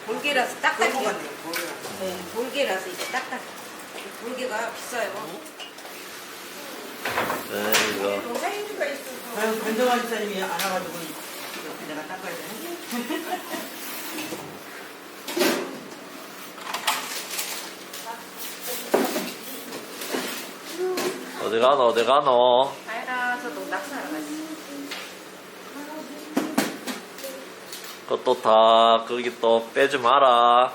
돌개라서 딱딱해요. 네, 돌개라서 이게 딱딱. 돌개가 비싸요. 네, 이거. 동사이유가 있어서. 아유, 변정환 집사님이 안 와가지고 이렇게 내가 닦아야 되네. 어디 가노, 어디 가노? 아이라, 저도 낙서하러 갔지. 그것도 다, 거기 또 빼지 마라.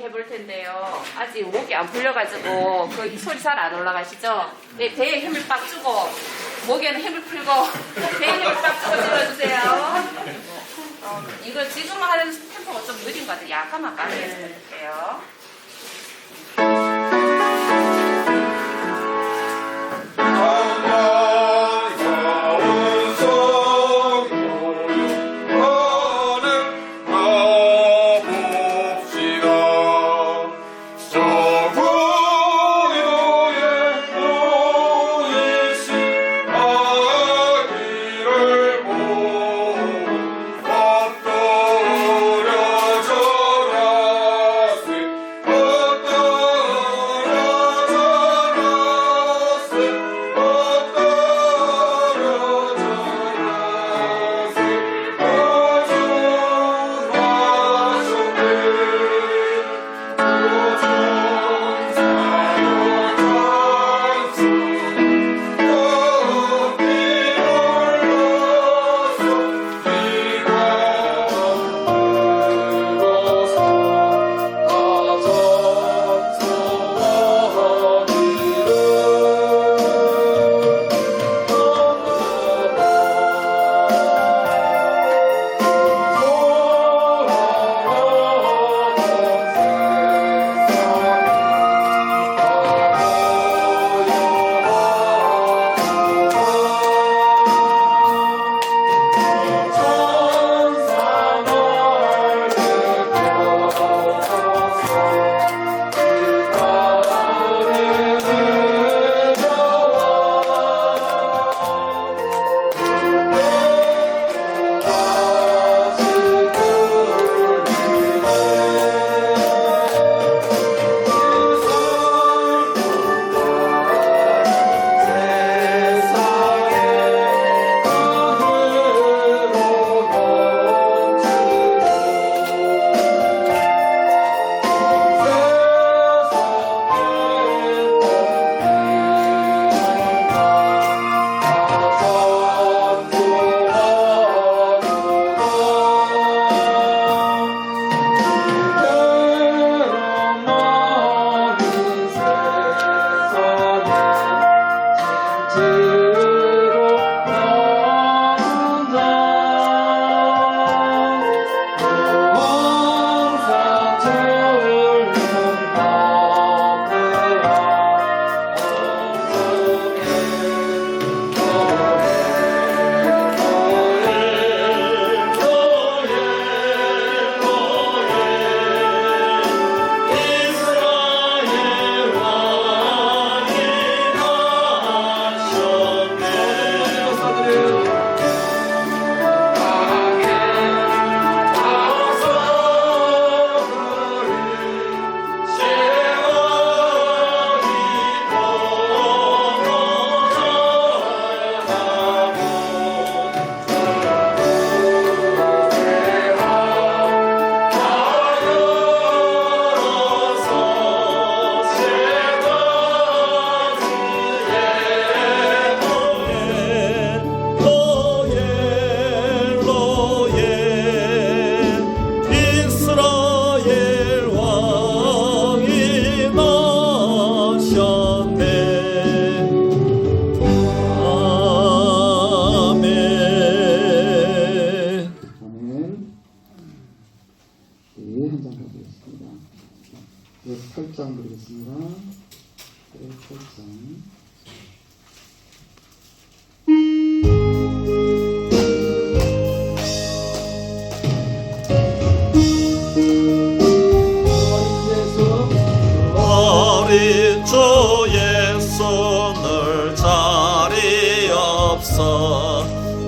해볼 텐데요. 아직 목이 안 풀려가지고 그 소리 잘 안 올라가시죠? 네, 배에 힘을 빡 주고 목에는 힘을 풀고 배에 힘을 빡 주고 들어주세요. 이거 지금 하는 템포가 좀 느린 것 같아요. 약간만 빨리 해줄게요.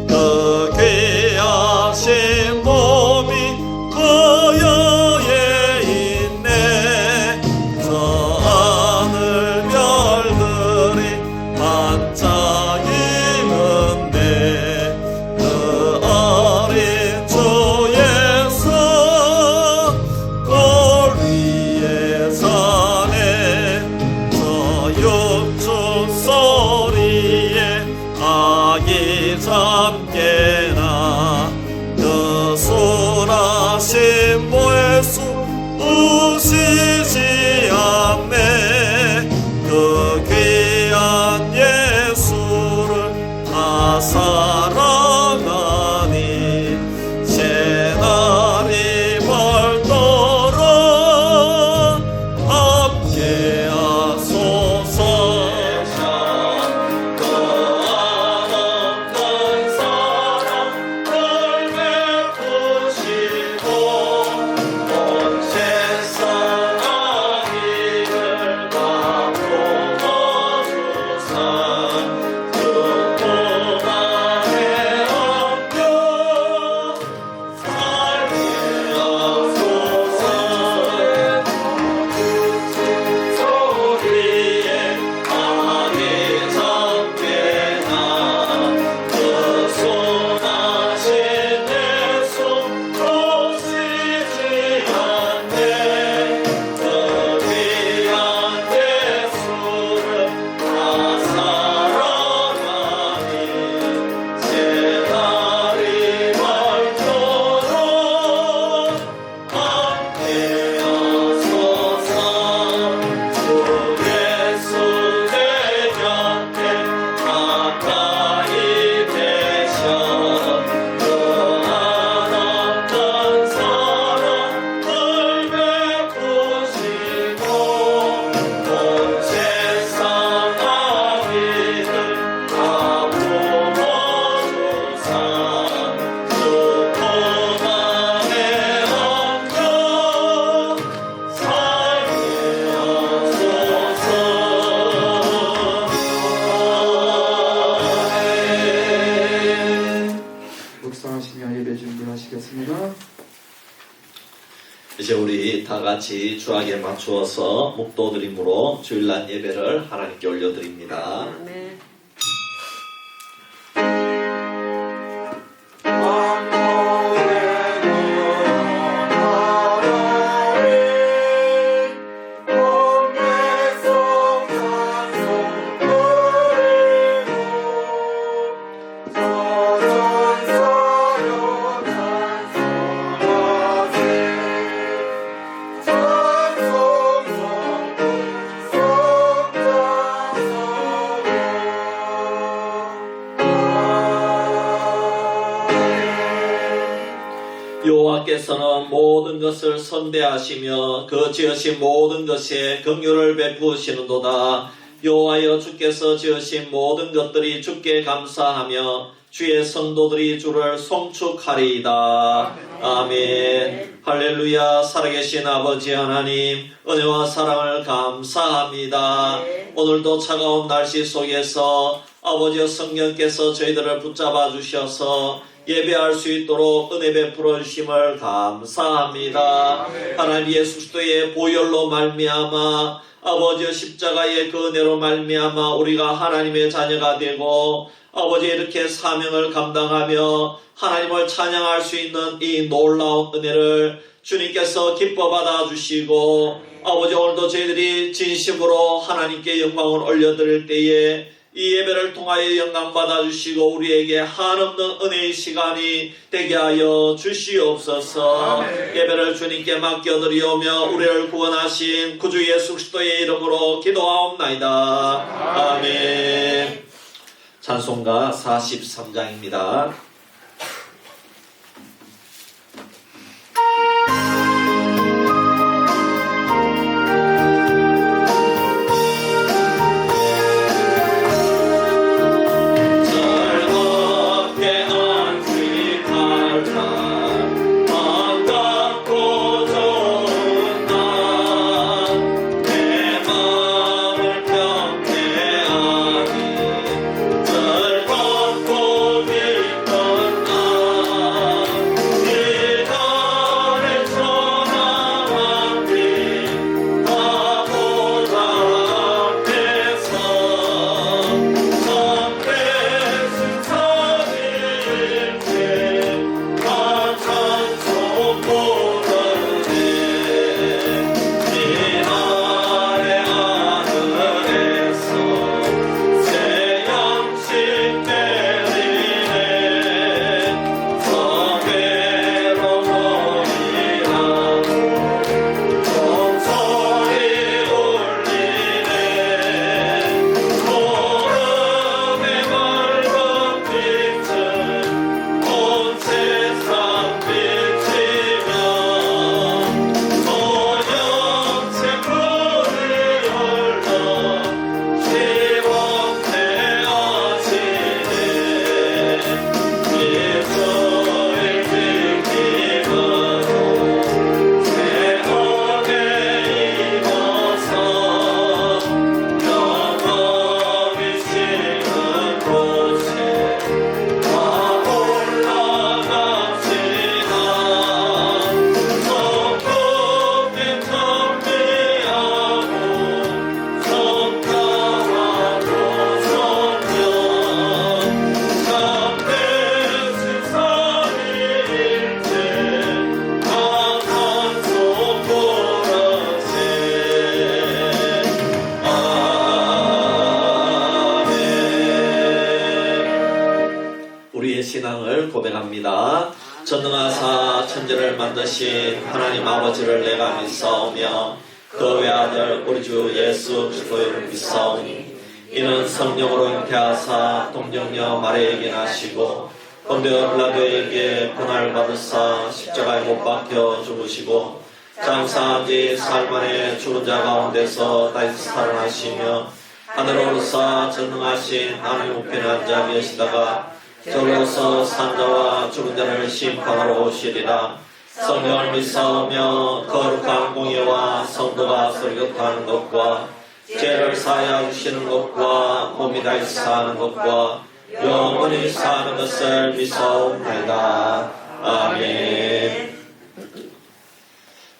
그 귀하신 몸이 거여에 있네. 저 하늘 별들이 반짝이는데 그 어린 주 예수 돌 위에 사네. 저 육축 소리에 아기 잠깨나 그 순하신 보혜수 우시지 않네. 그 귀한 예수를 다 사랑하니 새날이 멀도록 함께하소서. 그 아름다운 사랑을 베푸시고 온 세상 아기를 다 품어주사 그 고난의 엄격 살리옵소서. 소리에 아기 잠깨나 그 순하신 예수 오시지 않네. 그 귀한 예수를 다 사랑하니 새날이 멀도록 함께하소서. 주 예수 내 곁에 가까이 계셔 그 아름다운 사랑을 베푸시고 온 세상 아기들 다 품어주사 그 고난의 엄격 살리옵소서. 묵상하시며 예배 준비하시겠습니다. 이제 우리 다 같이 주악에 맞추어서 묵도드림으로 주일날 예배를 하나님께 올려드립니다. 아멘. 여호와께서는 모든 것을 선대하시며 그 지으신 모든 것에 긍휼을 베푸시는도다. 여호와여 주께서 지으신 모든 것들이 주께 감사하며 주의 성도들이 주를 송축하리이다. 아멘. 할렐루야. 살아계신 아버지 하나님, 은혜와 사랑을 감사합니다. 오늘도 차가운 날씨 속에서 아버지여 성령께서 저희들을 붙잡아 주셔서 예배할 수 있도록 은혜 베풀어 주심을 감사합니다. 하나님 예수 그리스도의 보혈로 말미암아 아버지의 십자가의 그 은혜로 말미암아 우리가 하나님의 자녀가 되고 아버지 이렇게 사명을 감당하며 하나님을 찬양할 수 있는 이 놀라운 은혜를 주님께서 기뻐 받아주시고 아버지 오늘도 저희들이 진심으로 하나님께 영광을 올려드릴 때에 이 예배를 통하여 영광 받아주시고 우리에게 한없는 은혜의 시간이 되게 하여 주시옵소서. 예배를 주님께 맡겨드리오며 우리를 구원하신 구주 예수 그리스도의 이름으로 기도하옵나이다. 아멘. 찬송가 43장입니다. 즐겁고 우리의 신앙을 고백합니다. 전능하사 천지를 만드신 하나님 아버지를 내가 믿사오며 그 외아들 우리 주 예수 그리스도를 믿사오니 이는 성령으로 잉태하사 동정녀 마리아에게 나시고 본디오 빌라도에게 고난을 받으사 십자가에 못 박혀 죽으시고 장사한 지 사흘 만에 죽은 자 가운데서 다시 살아나시며 하늘로 오르사 전능하신 하나님 우편에 앉아 계시다가 저로서 산자와 죽은 자를 심판하러 오시리라. 성령을 믿사오며 거룩한 공예와 성도가 설교하는 것과 죄를 사하여 주시는 것과 몸이 다시 사는 것과 영원히 사는 것을 믿사옵나이다. 아멘.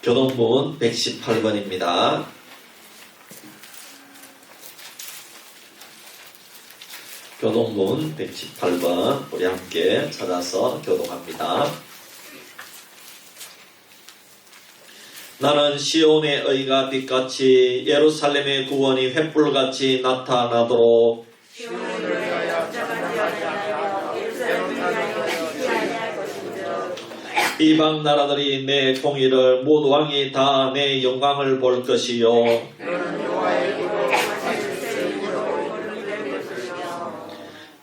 교동문 118번입니다. 교동문 118번 우리 함께 찾아서 교동합니다. 나는 시온의 의가 빛같이 예루살렘의 구원이 횃불같이 나타나도록 이방 나라들이 내 공의를 모두 왕이 다 내 영광을 볼 것이요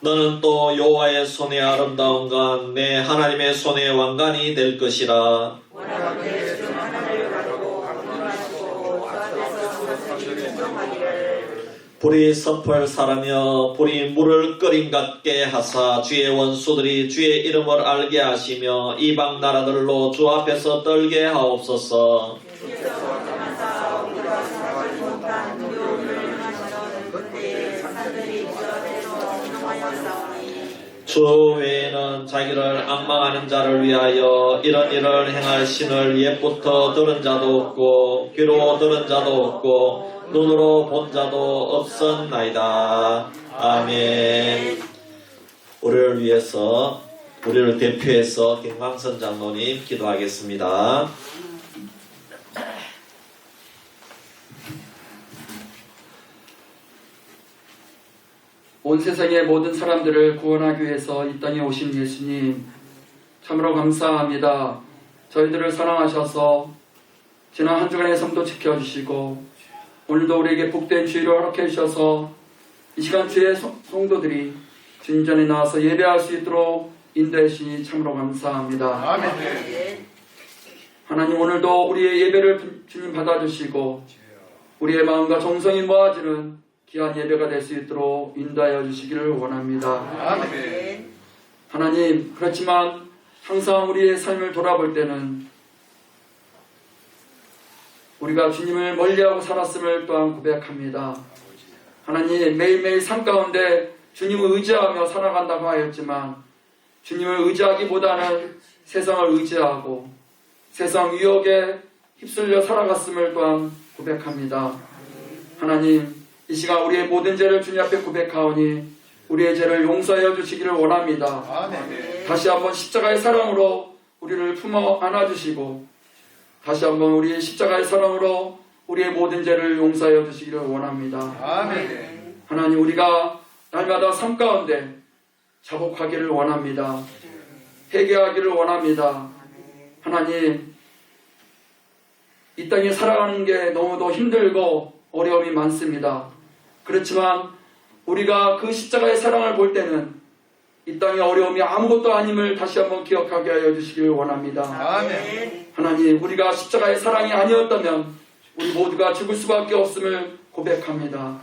너는 또 여호와의 손의 아름다움과 내 하나님의 손의 왕관이 될 것이라. 불이 섭을 사르며 불이 물을 끓임 같게 하사 주의 원수들이 주의 이름을 알게 하시며 이방 나라들로 주 앞에서 떨게 하옵소서. 주 외에는 자기를 앙망하는 자를 위하여 이런 일을 행할 신을 옛부터 들은 자도 없고 귀로 들은 자도 없고 눈으로 본 자도 없었나이다. 아멘. 우리를 위해서 우리를 대표해서 김광선 장로님 기도하겠습니다. 온 세상의 모든 사람들을 구원하기 위해서 이 땅에 오신 예수님 참으로 감사합니다. 저희들을 사랑하셔서 지난 한 주간의 삶도 지켜주시고 오늘도 우리에게 복된 주의를 허락해 주셔서 이 시간 주의 성도들이 주님 전에 나와서 예배할 수 있도록 인도해 주시니 참으로 감사합니다. 아멘. 하나님 오늘도 우리의 예배를 주님 받아주시고 우리의 마음과 정성이 모아지는 귀한 예배가 될 수 있도록 인도하여 주시기를 원합니다. 아멘. 하나님 그렇지만 항상 우리의 삶을 돌아볼 때는 우리가 주님을 멀리하고 살았음을 또한 고백합니다. 하나님 매일매일 삶 가운데 주님을 의지하며 살아간다고 하였지만 주님을 의지하기보다는 세상을 의지하고 세상 유혹에 휩쓸려 살아갔음을 또한 고백합니다. 하나님 이 시간 우리의 모든 죄를 주님 앞에 고백하오니 우리의 죄를 용서하여 주시기를 원합니다. 아멘. 다시 한번 십자가의 사랑으로 우리를 품어 안아주시고 다시 한번 우리의 십자가의 사랑으로 우리의 모든 죄를 용서하여 주시기를 원합니다. 아멘. 하나님 우리가 날마다 삶 가운데 자복하기를 원합니다. 회개하기를 원합니다. 하나님 이 땅에 살아가는 게 너무도 힘들고 어려움이 많습니다. 그렇지만 우리가 그 십자가의 사랑을 볼 때는 이 땅의 어려움이 아무것도 아님을 다시 한번 기억하게 하여 주시길 원합니다. 아멘. 하나님 우리가 십자가의 사랑이 아니었다면 우리 모두가 죽을 수밖에 없음을 고백합니다.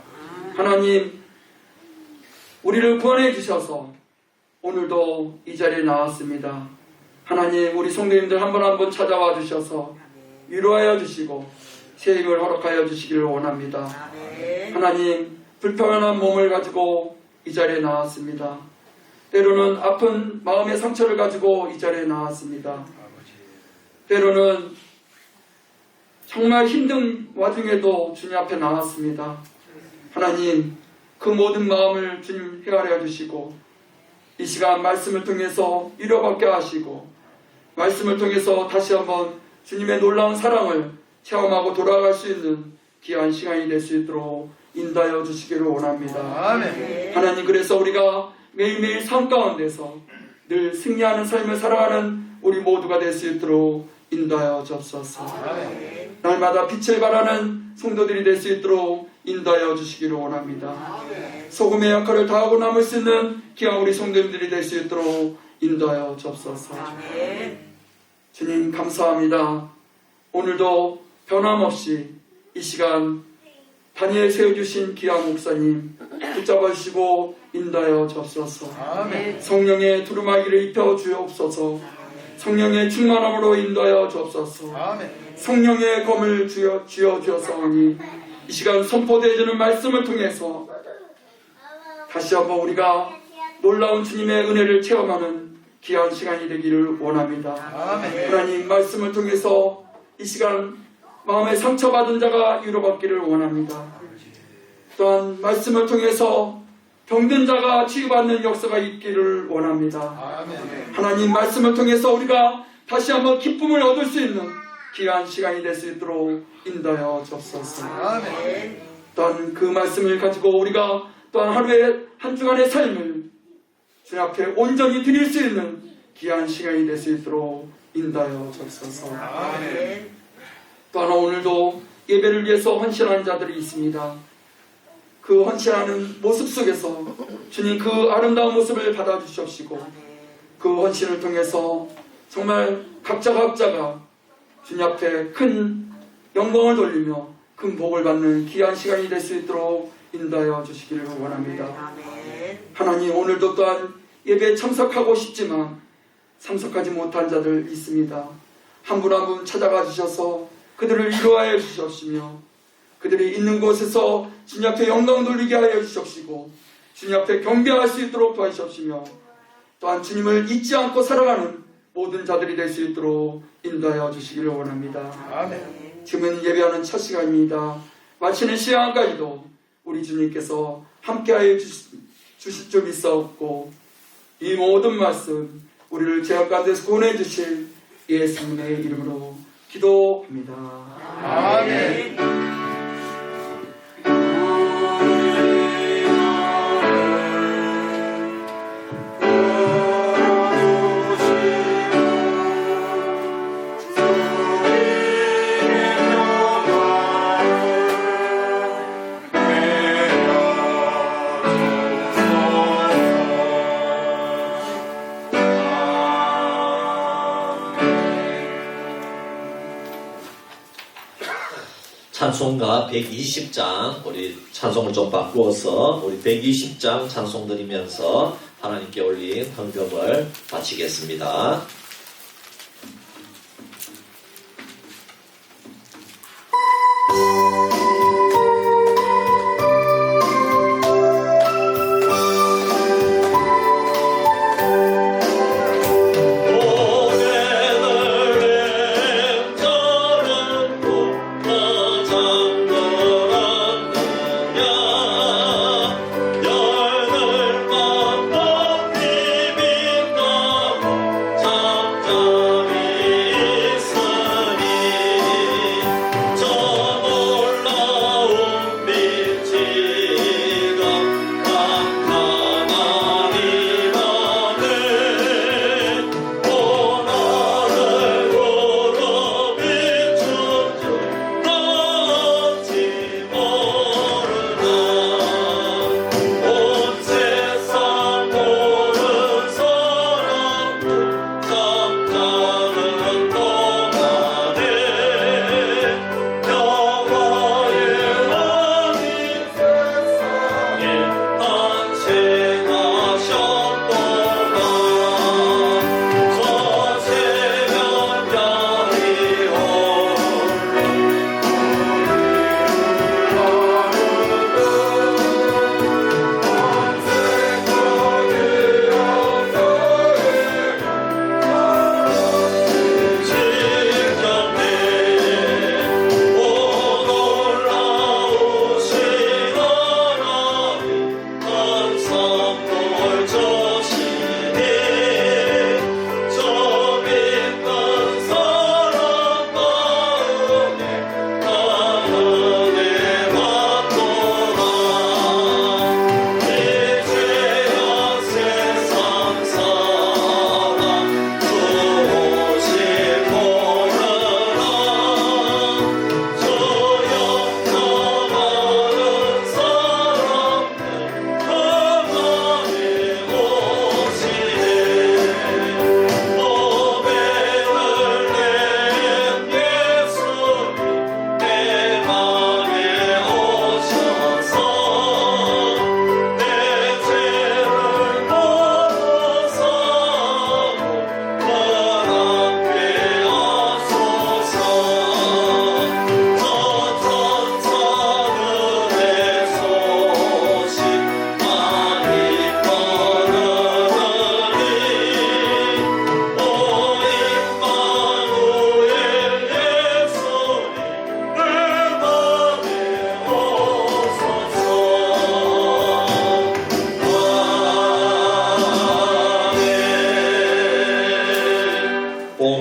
하나님 우리를 구원해 주셔서 오늘도 이 자리에 나왔습니다. 하나님 우리 성도님들 한 번 한 번 찾아와 주셔서 위로하여 주시고 새 힘을 허락하여 주시기를 원합니다. 하나님 불편한 몸을 가지고 이 자리에 나왔습니다. 때로는 아픈 마음의 상처를 가지고 이 자리에 나왔습니다. 때로는 정말 힘든 와중에도 주님 앞에 나왔습니다. 하나님 그 모든 마음을 주님 헤아려 주시고 이 시간 말씀을 통해서 위로받게 하시고 말씀을 통해서 다시 한번 주님의 놀라운 사랑을 체험하고 돌아갈 수 있는 귀한 시간이 될 수 있도록 인도하여 주시기를 원합니다. 아멘. 하나님 그래서 우리가 매일매일 삶 가운데서 늘 승리하는 삶을 살아가는 우리 모두가 될 수 있도록 인도하여 주옵소서. 날마다 빛을 발하는 성도들이 될 수 있도록 인도하여 주시기를 원합니다. 소금의 역할을 다하고 남을 수 있는 귀한 우리 성도님들이 될 수 있도록 인도하여 주옵소서. 주님 감사합니다. 오늘도 변함없이 이 시간 다니엘 세워주신 귀한 목사님 붙잡아 주시고 인도하여 주옵소서. 성령의 두루마기를 입혀 주옵소서. 성령의 충만함으로 인도하여 주옵소서. 성령의 검을 쥐어 주옵소서. 이 시간 선포되어지는 말씀을 통해서 다시 한번 우리가 놀라운 주님의 은혜를 체험하는 귀한 시간이 되기를 원합니다. 하나님 말씀을 통해서 이 시간 마음에 상처받은 자가 위로받기를 원합니다. 또한 말씀을 통해서 병든 자가 치유받는 역사가 있기를 원합니다. 하나님 말씀을 통해서 우리가 다시 한번 기쁨을 얻을 수 있는 귀한 시간이 될 수 있도록 인도하여 주옵소서. 또한 그 말씀을 가지고 우리가 또한 하루에 한 주간의 삶을 주님 앞에 온전히 드릴 수 있는 귀한 시간이 될 수 있도록 인도하여 주옵소서. 또한 오늘도 예배를 위해서 헌신하는 자들이 있습니다. 그 헌신하는 모습 속에서 주님 그 아름다운 모습을 받아주시옵시고 그 헌신을 통해서 정말 각자가 주님 앞에 큰 영광을 돌리며 큰 복을 받는 귀한 시간이 될 수 있도록 인도하여 주시기를 원합니다. 하나님 오늘도 또한 예배에 참석하고 싶지만 참석하지 못한 자들 있습니다. 한 분 한 분 찾아가 주셔서 그들을 위로하여 주시옵시며 그들이 있는 곳에서 주님 앞에 영광 돌리게 하여 주시옵시고 주님 앞에 경배할 수 있도록 도와주시옵시며 또한 주님을 잊지 않고 살아가는 모든 자들이 될 수 있도록 인도하여 주시기를 원합니다. 지금은 예배하는 첫 시간입니다. 마치는 시간까지도 우리 주님께서 함께하여 주실 줄 믿사옵고 이 모든 말씀 우리를 죄악 가운데서 구원해 주실 예수님의 이름으로 기도합니다. 아멘. 찬송가 120장 우리 찬송을 좀 바꾸어서 우리 120장 찬송 드리면서 하나님께 올린 헌금을 바치겠습니다. 참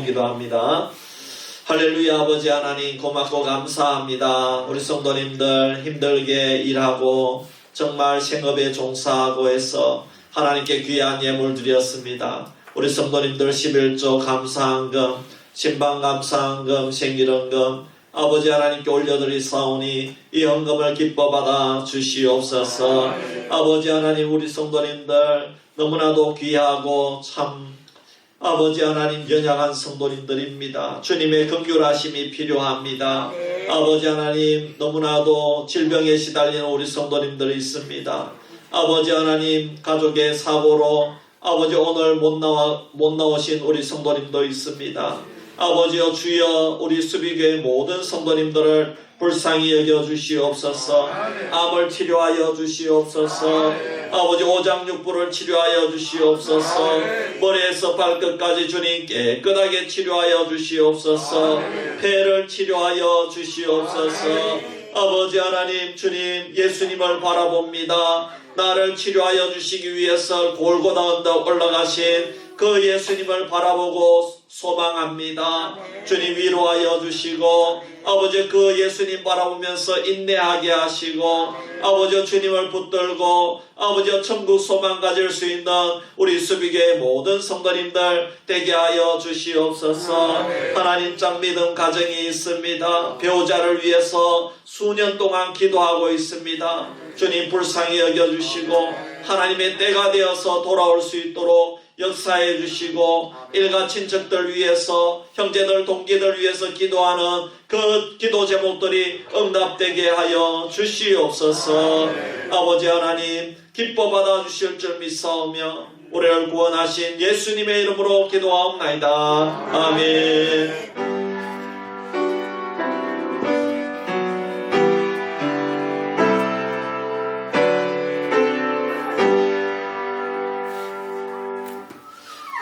새로운 기도합니다. 할렐루야. 아버지 하나님 고맙고 감사합니다. 우리 성도님들 힘들게 일하고 정말 생업에 종사하고 해서 하나님께 귀한 예물 드렸습니다. 우리 성도님들 11조 감사한금, 신방 감사한금, 생일헌금 아버지 하나님께 올려드리사오니 이 헌금을 기뻐 받아 주시옵소서. 아버지 하나님 우리 성도님들 너무나도 귀하고 참 아버지 하나님 연약한 성도님들입니다. 주님의 긍휼하심이 필요합니다. 아버지 하나님 너무나도 질병에 시달리는 우리 성도님들이 있습니다. 아버지 하나님 가족의 사고로 아버지 오늘 못 나오신 우리 성도님도 있습니다. 아버지여 주여 우리 수비교회 모든 성도님들을 불쌍히 여겨 주시옵소서. 암을 치료하여 주시옵소서. 아버지 오장육부를 치료하여 주시옵소서. 머리에서 발끝까지 주님 깨끗하게 치료하여 주시옵소서. 폐를 치료하여 주시옵소서. 아버지 하나님 주님 예수님을 바라봅니다. 나를 치료하여 주시기 위해서 골고다 언덕 올라가신 그 예수님을 바라보고 소망합니다. 주님 위로하여 주시고 아버지 그 예수님 바라보면서 인내하게 하시고 아버지 주님을 붙들고 아버지 천국 소망 가질 수 있는 우리 수비교회 모든 성도님들 되게 하여 주시옵소서. 하나님 짱 믿음 가정이 있습니다. 배우자를 위해서 수년 동안 기도하고 있습니다. 주님 불쌍히 여겨주시고 하나님의 때가 되어서 돌아올 수 있도록 역사해 주시고 일가 친척들 위해서 형제들 동기들 위해서 기도하는 그 기도 제목들이 응답되게 하여 주시옵소서. 아버지 하나님 기뻐 받아 주실 줄 믿사오며 우리를 구원하신 예수님의 이름으로 기도하옵나이다. 아멘.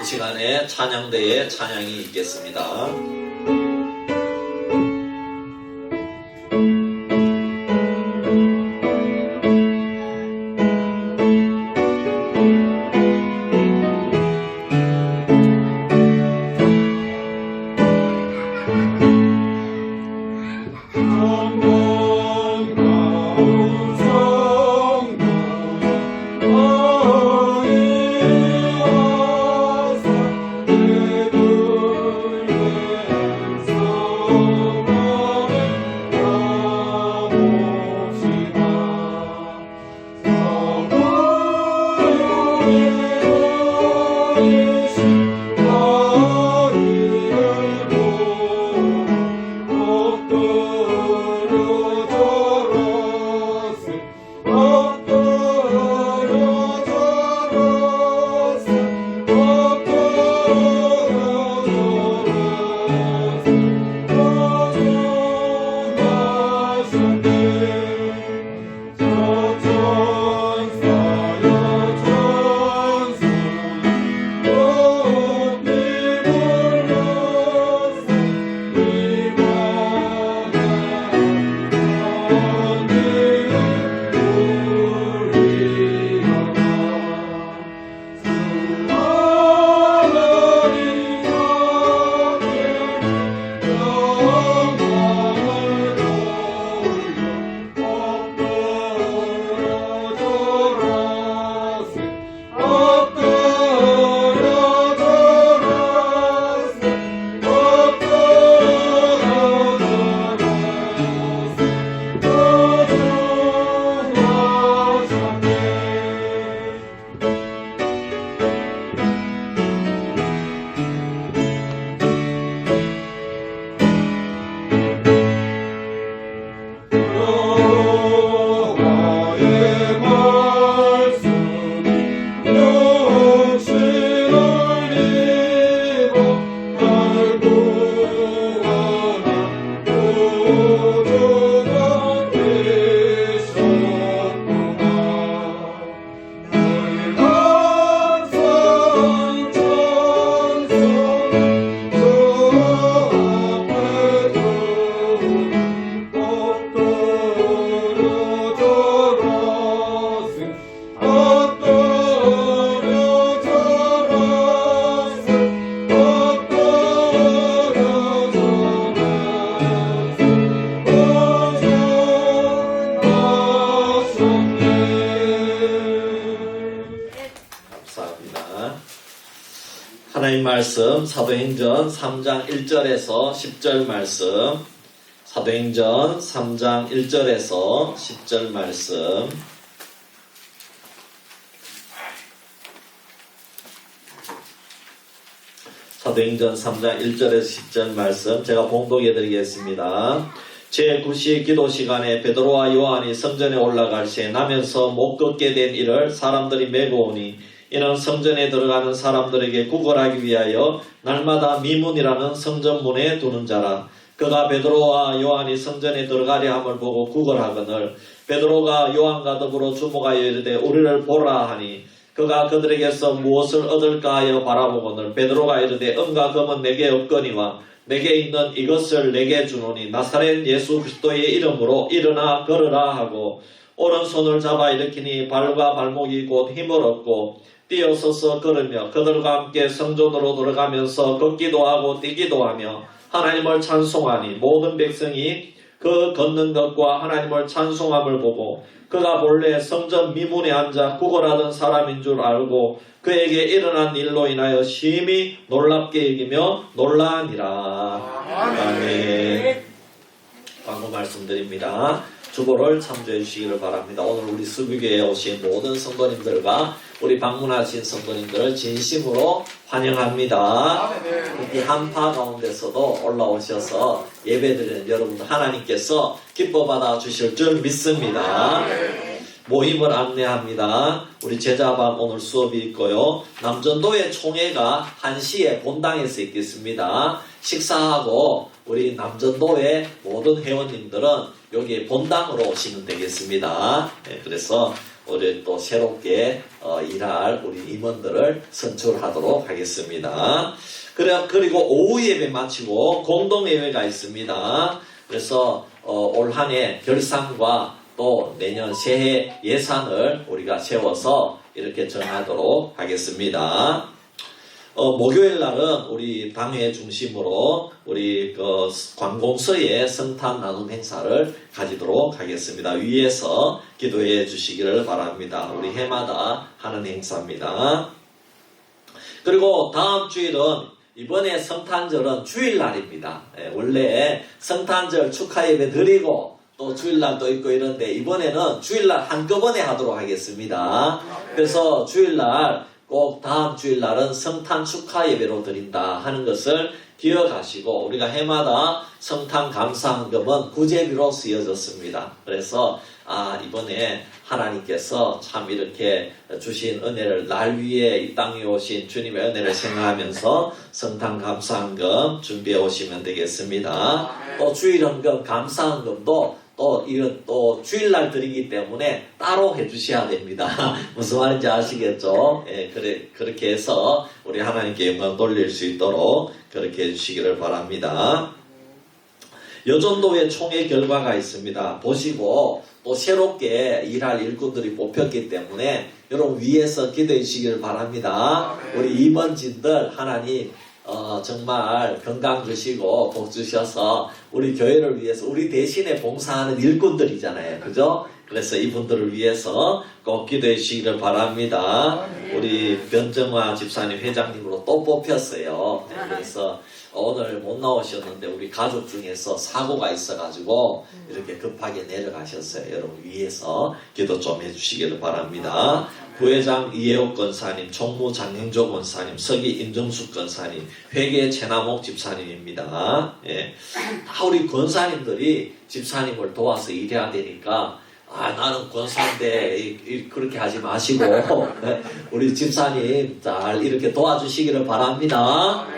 이 시간에 찬양대에 찬양이 있겠습니다. 내 하나님 말씀 사도행전 3장 1절에서 10절 말씀 사도행전 3장 1절에서 10절 말씀 사도행전 3장 1절에서 10절 말씀 제가 봉독해 드리겠습니다. 제9시 기도 시간에 베드로와 요한이 성전에 올라갈 시에 나면서 못 걷게 된 이를 사람들이 메고 오니 이는 성전에 들어가는 사람들에게 구걸하기 위하여 날마다 미문이라는 성전문에 두는 자라. 그가 베드로와 요한이 성전에 들어가려 함을 보고 구걸하거늘 베드로가 요한과 더불어 주목하여 이르되 우리를 보라 하니 그가 그들에게서 무엇을 얻을까 하여 바라보거늘 베드로가 이르되 은과 금은 내게 없거니와 내게 있는 이것을 내게 주노니 나사렛 예수 그리스도의 이름으로 일어나 걸으라 하고 오른손을 잡아 일으키니 발과 발목이 곧 힘을 얻고 뛰어서서 걸으며 그들과 함께 성전으로 들어가면서 걷기도 하고 뛰기도 하며 하나님을 찬송하니 모든 백성이 그 걷는 것과 하나님을 찬송함을 보고 그가 본래 성전 미문에 앉아 구걸하던 사람인 줄 알고 그에게 일어난 일로 인하여 심히 놀랍게 여기며 놀라니라. 아멘. 광고 말씀드립니다. 주보를 참조해 주시기를 바랍니다. 오늘 우리 수비교회에 오신 모든 성도님들과 우리 방문하신 성도님들을 진심으로 환영합니다. 특히 한파 가운데서도 올라오셔서 예배드리는 여러분들 하나님께서 기뻐 받아 주실 줄 믿습니다. 모임을 안내합니다. 우리 제자반 오늘 수업이 있고요. 남전도회 총회가 1시에 본당에서 있겠습니다. 식사하고 우리 남전도회 모든 회원님들은 여기 본당으로 오시면 되겠습니다. 네, 그래서 우리 또 새롭게 일할 우리 임원들을 선출하도록 하겠습니다. 그리고 오후 예배 마치고 공동예배가 있습니다. 그래서 올 한 해 결산과 또 내년 새해 예산을 우리가 세워서 이렇게 정하도록 하겠습니다. 목요일 날은 우리 당회 중심으로 우리 관공서에 성탄 나눔 행사를 가지도록 하겠습니다. 위에서 기도해 주시기를 바랍니다. 우리 해마다 하는 행사입니다. 그리고 다음 주일은 이번에 성탄절은 주일날입니다. 원래 성탄절 축하 예배 드리고 또 주일날도 있고 이런데 이번에는 주일날 한꺼번에 하도록 하겠습니다. 그래서 주일날 꼭 다음 주일날은 성탄 축하 예배로 드린다 하는 것을 기억하시고 우리가 해마다 성탄 감사헌금은 구제비로 쓰여졌습니다. 그래서 이번에 하나님께서 참 이렇게 주신 은혜를 날 위에 이 땅에 오신 주님의 은혜를 생각하면서 성탄 감사헌금 준비해 오시면 되겠습니다. 또 주일헌금 감사헌금도 또 주일날 드리기 때문에 따로 해주셔야 됩니다. 무슨 말인지 아시겠죠? 예, 그렇게 해서 우리 하나님께 영광 돌릴 수 있도록 그렇게 해주시기를 바랍니다. 여전도회 총회 결과가 있습니다. 보시고 또 새롭게 일할 일꾼들이 뽑혔기 때문에 여러분 위에서 기도해 주시기를 바랍니다. 우리 임원진들 하나님 정말 건강 주시고 복 주셔서 우리 교회를 위해서 우리 대신에 봉사하는 일꾼들이잖아요. 그죠? 그래서 이분들을 위해서 꼭 기도해 주시기를 바랍니다. 우리 변정화 집사님 회장님으로 또 뽑혔어요. 그래서 오늘 못 나오셨는데 우리 가족 중에서 사고가 있어가지고 이렇게 급하게 내려가셨어요. 여러분 위해서 기도 좀 해주시기를 바랍니다. 부회장 이혜옥 권사님, 총무 장영조 권사님, 서기 임정숙 권사님, 회계 최남옥 집사님입니다. 예. 다 우리 권사님들이 집사님을 도와서 일해야 되니까 나는 권사인데 그렇게 하지 마시고 우리 집사님 잘 이렇게 도와주시기를 바랍니다.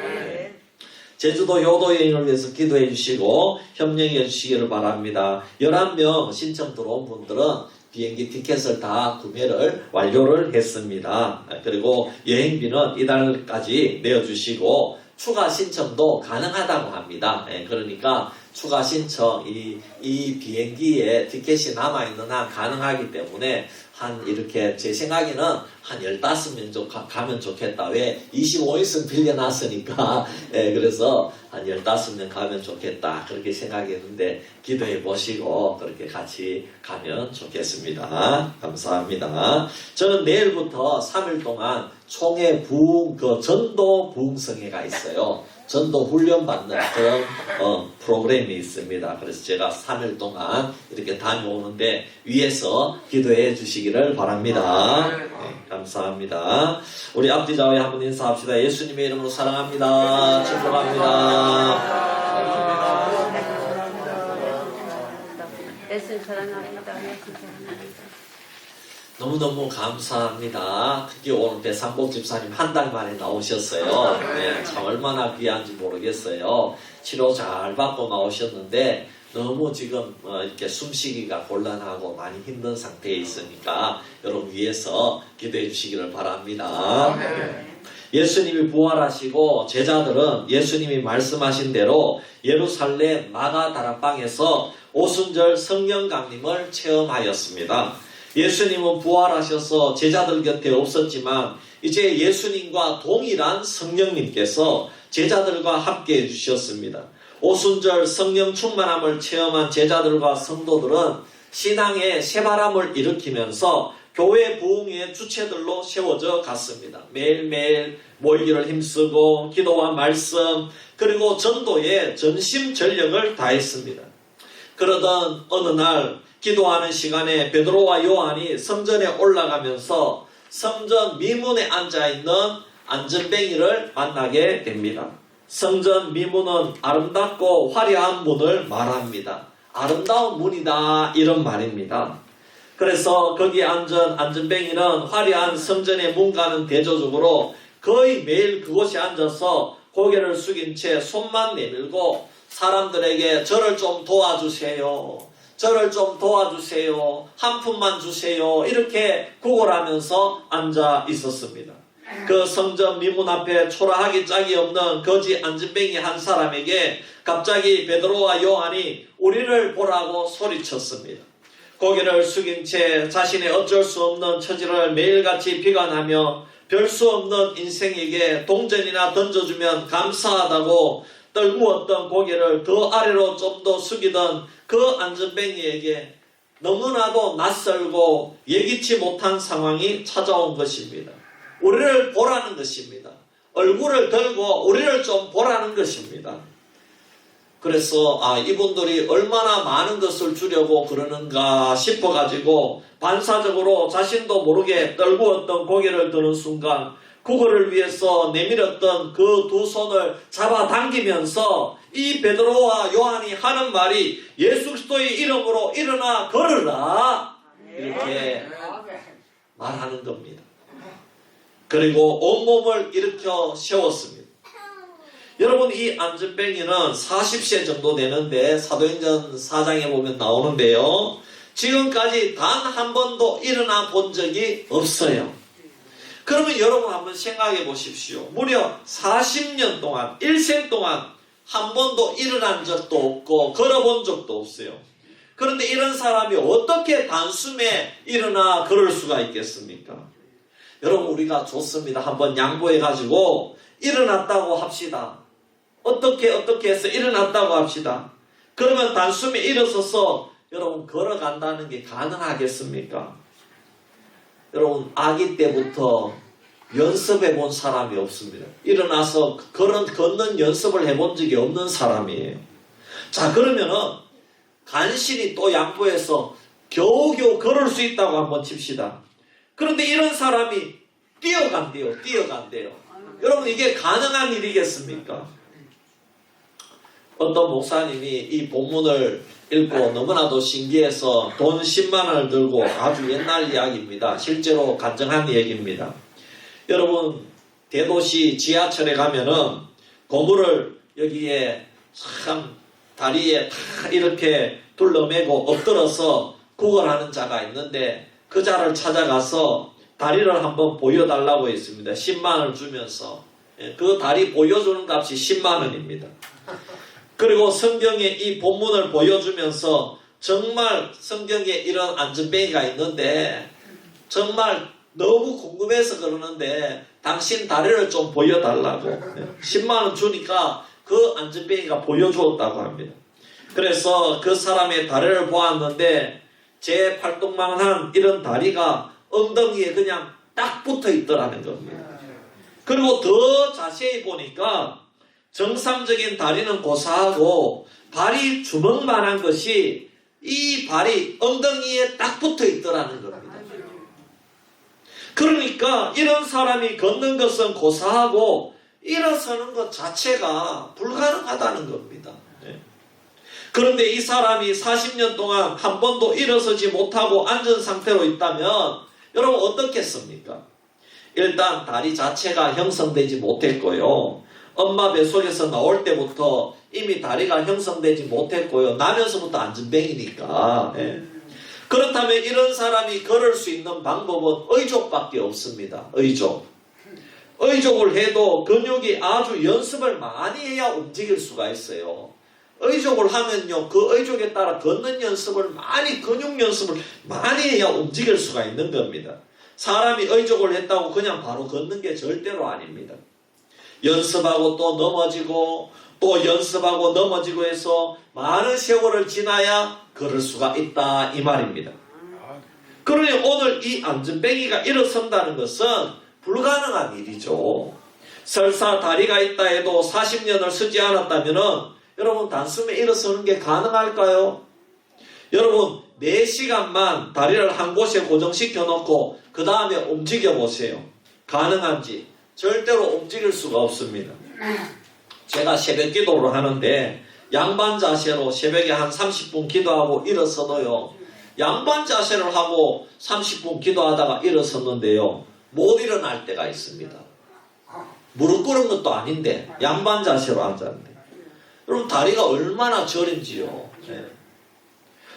제주도 효도 여행을 위해서 기도해 주시고 협력해 주시기를 바랍니다. 11명 신청 들어온 분들은 비행기 티켓을 다 구매를 완료를 했습니다. 그리고 여행비는 이달까지 내어주시고 추가 신청도 가능하다고 합니다. 그러니까 추가 신청 이 비행기에 티켓이 남아있는 한 가능하기 때문에 한 이렇게 제 생각에는 한 15명 좀 가면 좋겠다. 왜? 25인승 빌려놨으니까. 예, 그래서 한 15명 가면 좋겠다. 그렇게 생각했는데 기도해 보시고 그렇게 같이 가면 좋겠습니다. 감사합니다. 저는 내일부터 3일 동안 총회 전도 부흥성회가 있어요. 전도 훈련 받는 그런 프로그램이 있습니다. 그래서 제가 3일 동안 이렇게 다녀오는데 위에서 기도해 주시기를 바랍니다. 네, 감사합니다. 우리 앞뒤 좌우에 한번 인사합시다. 예수님의 이름으로 사랑합니다. 축복합니다. 예수님 사랑합니다. 예수님 사랑합니다. 너무너무 감사합니다. 특히 오늘 배상복 집사님 한 달 만에 나오셨어요. 네, 참 얼마나 귀한지 모르겠어요. 치료 잘 받고 나오셨는데 너무 지금 이렇게 숨쉬기가 곤란하고 많이 힘든 상태에 있으니까 여러분 위해서 기도해 주시기를 바랍니다. 예수님이 부활하시고 제자들은 예수님이 말씀하신 대로 예루살렘 마가 다락방에서 오순절 성령 강림을 체험하였습니다. 예수님은 부활하셔서 제자들 곁에 없었지만 이제 예수님과 동일한 성령님께서 제자들과 함께 해주셨습니다. 오순절 성령 충만함을 체험한 제자들과 성도들은 신앙의 새바람을 일으키면서 교회 부흥의 주체들로 세워져 갔습니다. 매일매일 모이기를 힘쓰고 기도와 말씀 그리고 전도에 전심전력을 다했습니다. 그러던 어느 날 기도하는 시간에 베드로와 요한이 성전에 올라가면서 성전 미문에 앉아있는 안전뱅이를 만나게 됩니다. 성전 미문은 아름답고 화려한 문을 말합니다. 아름다운 문이다 이런 말입니다. 그래서 거기에 앉은 안전뱅이는 화려한 성전의 문과는 대조적으로 거의 매일 그곳에 앉아서 고개를 숙인 채 손만 내밀고 사람들에게 저를 좀 도와주세요. 저를 좀 도와주세요. 한 푼만 주세요. 이렇게 구걸하면서 앉아 있었습니다. 그 성전 미문 앞에 초라하기 짝이 없는 거지 안전뱅이 한 사람에게 갑자기 베드로와 요한이 우리를 보라고 소리쳤습니다. 고개를 숙인 채 자신의 어쩔 수 없는 처지를 매일같이 비관하며 별 수 없는 인생에게 동전이나 던져주면 감사하다고 떨구었던 고개를 더 아래로 좀 더 숙이던 그 안전뱅이에게 너무나도 낯설고 예기치 못한 상황이 찾아온 것입니다. 우리를 보라는 것입니다. 얼굴을 들고 우리를 좀 보라는 것입니다. 그래서 이분들이 얼마나 많은 것을 주려고 그러는가 싶어가지고 반사적으로 자신도 모르게 떨구었던 고개를 드는 순간 그거를 위해서 내밀었던 그 두 손을 잡아당기면서 이 베드로와 요한이 하는 말이 예수 그리스도의 이름으로 일어나 걸으라 이렇게 말하는 겁니다. 그리고 온몸을 일으켜 세웠습니다. 여러분 이 안전뱅이는 40세 정도 되는데 사도행전 4장에 보면 나오는데요. 지금까지 단 한 번도 일어나 본 적이 없어요. 그러면 여러분 한번 생각해 보십시오. 무려 40년 동안, 일생 동안 한 번도 일어난 적도 없고 걸어본 적도 없어요. 그런데 이런 사람이 어떻게 단숨에 일어나 걸을 수가 있겠습니까? 여러분 우리가 좋습니다. 한번 양보해가지고 일어났다고 합시다. 어떻게 해서 일어났다고 합시다. 그러면 단숨에 일어서서 여러분 걸어간다는 게 가능하겠습니까? 여러분 아기 때부터 연습해 본 사람이 없습니다. 일어나서 걷는 연습을 해본 적이 없는 사람이에요. 자 그러면은 간신히 또 양보해서 겨우겨우 걸을 수 있다고 한번 칩시다. 그런데 이런 사람이 뛰어간대요. 여러분 이게 가능한 일이겠습니까? 어떤 목사님이 이 본문을 읽고 너무나도 신기해서 돈 10만 원을 들고 아주 옛날 이야기입니다. 실제로 간증한 얘기입니다. 여러분 대도시 지하철에 가면은 고무를 여기에 참 다리에 다 이렇게 둘러매고 엎드려서 구걸하는 자가 있는데 그 자를 찾아가서 다리를 한번 보여달라고 했습니다. 10만 원을 주면서 그 다리 보여주는 값이 10만 원입니다. 그리고 성경에 이 본문을 보여주면서 정말 성경에 이런 안전뱅이가 있는데 정말 너무 궁금해서 그러는데 당신 다리를 좀 보여달라고 10만원 주니까 그 안전뱅이가 보여주었다고 합니다. 그래서 그 사람의 다리를 보았는데 제 팔뚝만한 이런 다리가 엉덩이에 그냥 딱 붙어 있더라는 겁니다. 그리고 더 자세히 보니까 정상적인 다리는 고사하고 발이 주먹만한 것이 이 발이 엉덩이에 딱 붙어 있더라는 겁니다. 그러니까 이런 사람이 걷는 것은 고사하고 일어서는 것 자체가 불가능하다는 겁니다. 그런데 이 사람이 40년 동안 한 번도 일어서지 못하고 앉은 상태로 있다면 여러분 어떻겠습니까? 일단 다리 자체가 형성되지 못했고요. 엄마 뱃속에서 나올 때부터 이미 다리가 형성되지 못했고요. 나면서부터 안전뱅이니까. 그렇다면 이런 사람이 걸을 수 있는 방법은 의족밖에 없습니다. 의족을 해도 근육이 아주 연습을 많이 해야 움직일 수가 있어요. 의족을 하면요, 그 의족에 따라 걷는 연습을 근육 연습을 많이 해야 움직일 수가 있는 겁니다. 사람이 의족을 했다고 그냥 바로 걷는 게 절대로 아닙니다. 연습하고 또 넘어지고 또 연습하고 넘어지고 해서 많은 세월을 지나야 걸을 수가 있다 이 말입니다. 그러니 오늘 이 안전뱅이가 일어선다는 것은 불가능한 일이죠. 설사 다리가 있다 해도 40년을 쓰지 않았다면은 여러분 단숨에 일어서는 게 가능할까요? 여러분 4시간만 다리를 한 곳에 고정시켜 놓고 그 다음에 움직여 보세요. 가능한지. 절대로 움직일 수가 없습니다. 제가 새벽 기도를 하는데 양반 자세로 새벽에 한 30분 기도하고 일어서도요. 양반 자세를 하고 30분 기도하다가 일어섰는데요. 못 일어날 때가 있습니다. 무릎 꿇은 것도 아닌데 양반 자세로 앉았는데 여러분 다리가 얼마나 저린지요.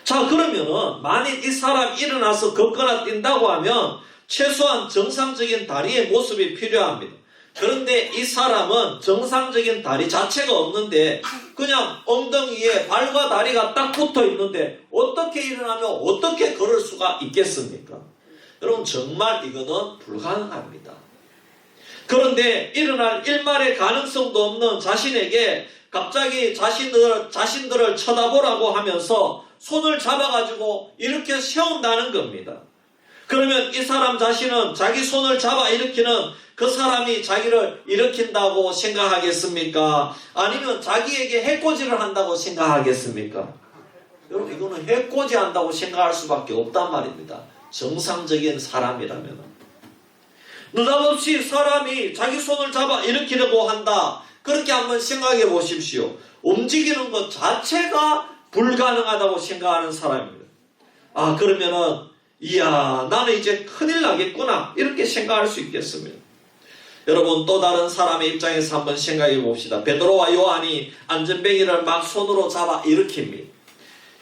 자 그러면은 만일 이 사람이 일어나서 걷거나 뛴다고 하면 최소한 정상적인 다리의 모습이 필요합니다. 그런데 이 사람은 정상적인 다리 자체가 없는데 그냥 엉덩이에 발과 다리가 딱 붙어 있는데 어떻게 일어나면 어떻게 걸을 수가 있겠습니까? 여러분 정말 이거는 불가능합니다. 그런데 일어날 일말의 가능성도 없는 자신에게 갑자기 자신들을 쳐다보라고 하면서 손을 잡아가지고 이렇게 세운다는 겁니다. 그러면 이 사람 자신은 자기 손을 잡아 일으키는 그 사람이 자기를 일으킨다고 생각하겠습니까? 아니면 자기에게 해코지를 한다고 생각하겠습니까? 여러분 이거는 해코지 한다고 생각할 수밖에 없단 말입니다. 정상적인 사람이라면. 느닷없이 사람이 자기 손을 잡아 일으키려고 한다. 그렇게 한번 생각해 보십시오. 움직이는 것 자체가 불가능하다고 생각하는 사람입니다. 아 그러면은 이야 나는 이제 큰일 나겠구나 이렇게 생각할 수 있겠습니다. 여러분 또 다른 사람의 입장에서 한번 생각해 봅시다. 베드로와 요한이 안전뱅이를 막 손으로 잡아 일으킵니다.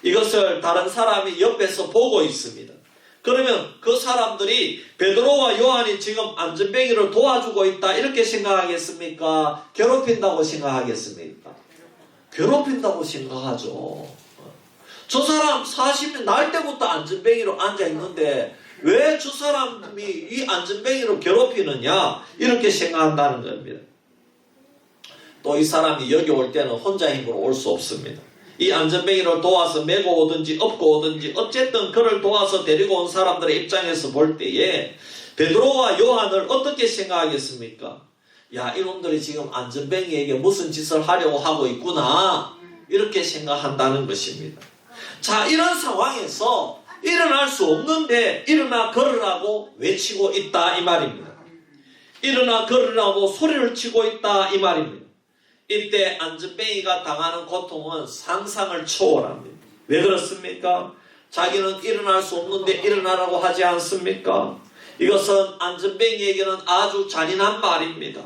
이것을 다른 사람이 옆에서 보고 있습니다. 그러면 그 사람들이 베드로와 요한이 지금 안전뱅이를 도와주고 있다 이렇게 생각하겠습니까? 괴롭힌다고 생각하겠습니까? 괴롭힌다고 생각하죠. 저 사람 40년 날 때부터 안전뱅이로 앉아있는데 왜 저 사람이 이 안전뱅이로 괴롭히느냐 이렇게 생각한다는 겁니다. 또 이 사람이 여기 올 때는 혼자 힘으로 올 수 없습니다. 이 안전뱅이를 도와서 메고 오든지 업고 오든지 어쨌든 그를 도와서 데리고 온 사람들의 입장에서 볼 때에 베드로와 요한을 어떻게 생각하겠습니까? 야 이놈들이 지금 안전뱅이에게 무슨 짓을 하려고 하고 있구나 이렇게 생각한다는 것입니다. 자 이런 상황에서 일어날 수 없는데 일어나 걸으라고 외치고 있다 이 말입니다. 일어나 걸으라고 소리를 치고 있다 이 말입니다. 이때 안전뱅이가 당하는 고통은 상상을 초월합니다. 왜 그렇습니까? 자기는 일어날 수 없는데 일어나라고 하지 않습니까? 이것은 안전뱅이에게는 아주 잔인한 말입니다.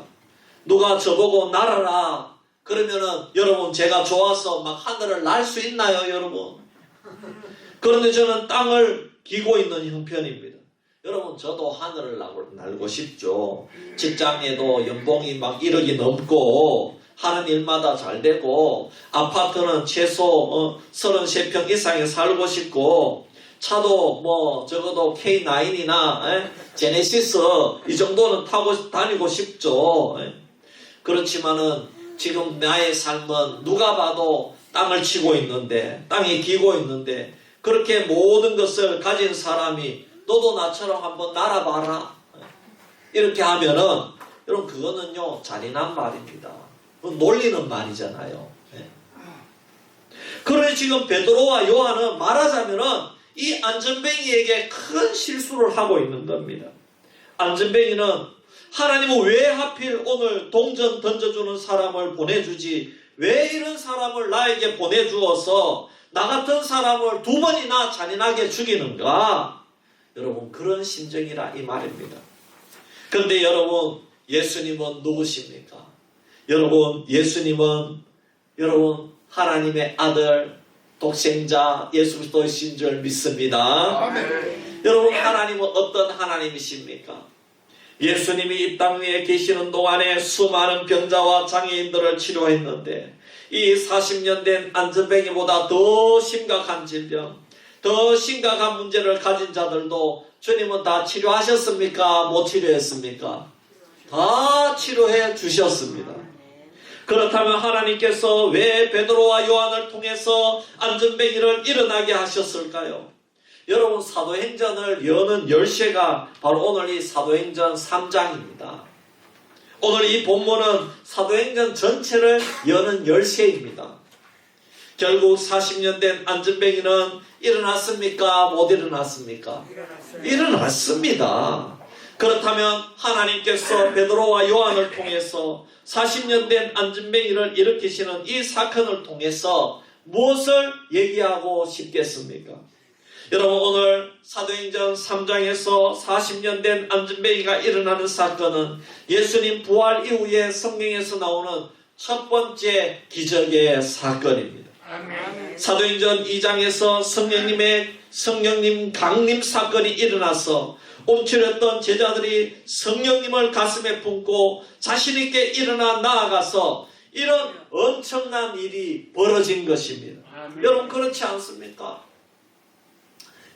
누가 저보고 날아라 그러면은 여러분 제가 좋아서 막 하늘을 날 수 있나요 여러분? 그런데 저는 땅을 기고 있는 형편입니다. 여러분 저도 하늘을 날고 싶죠. 직장에도 연봉이 막 1억이 넘고 하는 일마다 잘 되고 아파트는 최소 33평 이상에 살고 싶고 차도 뭐 적어도 K9이나 제네시스 이 정도는 타고 다니고 싶죠. 그렇지만은 지금 나의 삶은 누가 봐도 땅을 치고 있는데, 땅이 기고 있는데, 그렇게 모든 것을 가진 사람이 너도 나처럼 한번 날아봐라 이렇게 하면은 여러분 그거는요 잔인한 말입니다. 놀리는 말이잖아요. 그러니 지금 베드로와 요한은 말하자면은 이 안전뱅이에게 큰 실수를 하고 있는 겁니다. 안전뱅이는 하나님은 왜 하필 오늘 동전 던져주는 사람을 보내주지, 왜 이런 사람을 나에게 보내주어서 나 같은 사람을 2번이나 잔인하게 죽이는가? 여러분 그런 심정이라 이 말입니다. 그런데 여러분 예수님은 누구십니까? 여러분 예수님은 여러분 하나님의 아들 독생자 예수 그리스도이신 줄 믿습니다. 여러분 하나님은 어떤 하나님이십니까? 예수님이 이 땅 위에 계시는 동안에 수많은 병자와 장애인들을 치료했는데 이 40년 된 안전뱅이보다 더 심각한 질병, 더 심각한 문제를 가진 자들도 주님은 다 치료하셨습니까? 못 치료했습니까? 다 치료해 주셨습니다. 그렇다면 하나님께서 왜 베드로와 요한을 통해서 안전뱅이를 일어나게 하셨을까요? 여러분 사도행전을 여는 열쇠가 바로 오늘 이 사도행전 3장입니다. 오늘 이 본문은 사도행전 전체를 여는 열쇠입니다. 결국 40년 된 안전뱅이는 일어났습니까? 못 일어났습니까? 일어났습니다. 그렇다면 하나님께서 베드로와 요한을 통해서 40년 된 안전뱅이를 일으키시는 이 사건을 통해서 무엇을 얘기하고 싶겠습니까? 여러분 오늘 사도행전 3장에서 40년 된 안전뱅이가 일어나는 사건은 예수님 부활 이후에 성경에서 나오는 첫 번째 기적의 사건입니다. 사도행전 2장에서 성령님 강림 사건이 일어나서 움츠렸던 제자들이 성령님을 가슴에 품고 자신있게 일어나 나아가서 이런 엄청난 일이 벌어진 것입니다. 여러분 그렇지 않습니까?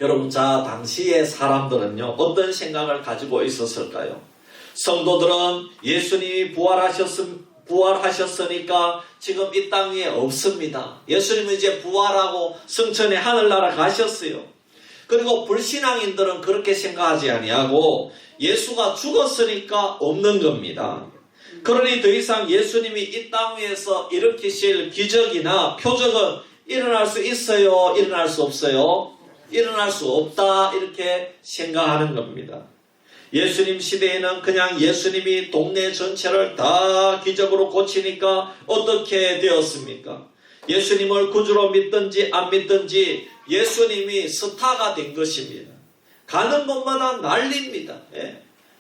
여러분 자 당시의 사람들은요 어떤 생각을 가지고 있었을까요? 성도들은 예수님이 부활하셨으니까 지금 이 땅 위에 없습니다. 예수님은 이제 부활하고 성천에 하늘나라 가셨어요. 그리고 불신앙인들은 그렇게 생각하지 아니하고 예수가 죽었으니까 없는 겁니다. 그러니 더 이상 예수님이 이 땅 위에서 일으키실 기적이나 표적은 일어날 수 있어요? 일어날 수 없어요? 일어날 수 없다 이렇게 생각하는 겁니다. 예수님 시대에는 그냥 예수님이 동네 전체를 다 기적으로 고치니까 어떻게 되었습니까? 예수님을 구주로 믿든지 안 믿든지 예수님이 스타가 된 것입니다. 가는 곳마다 난리입니다.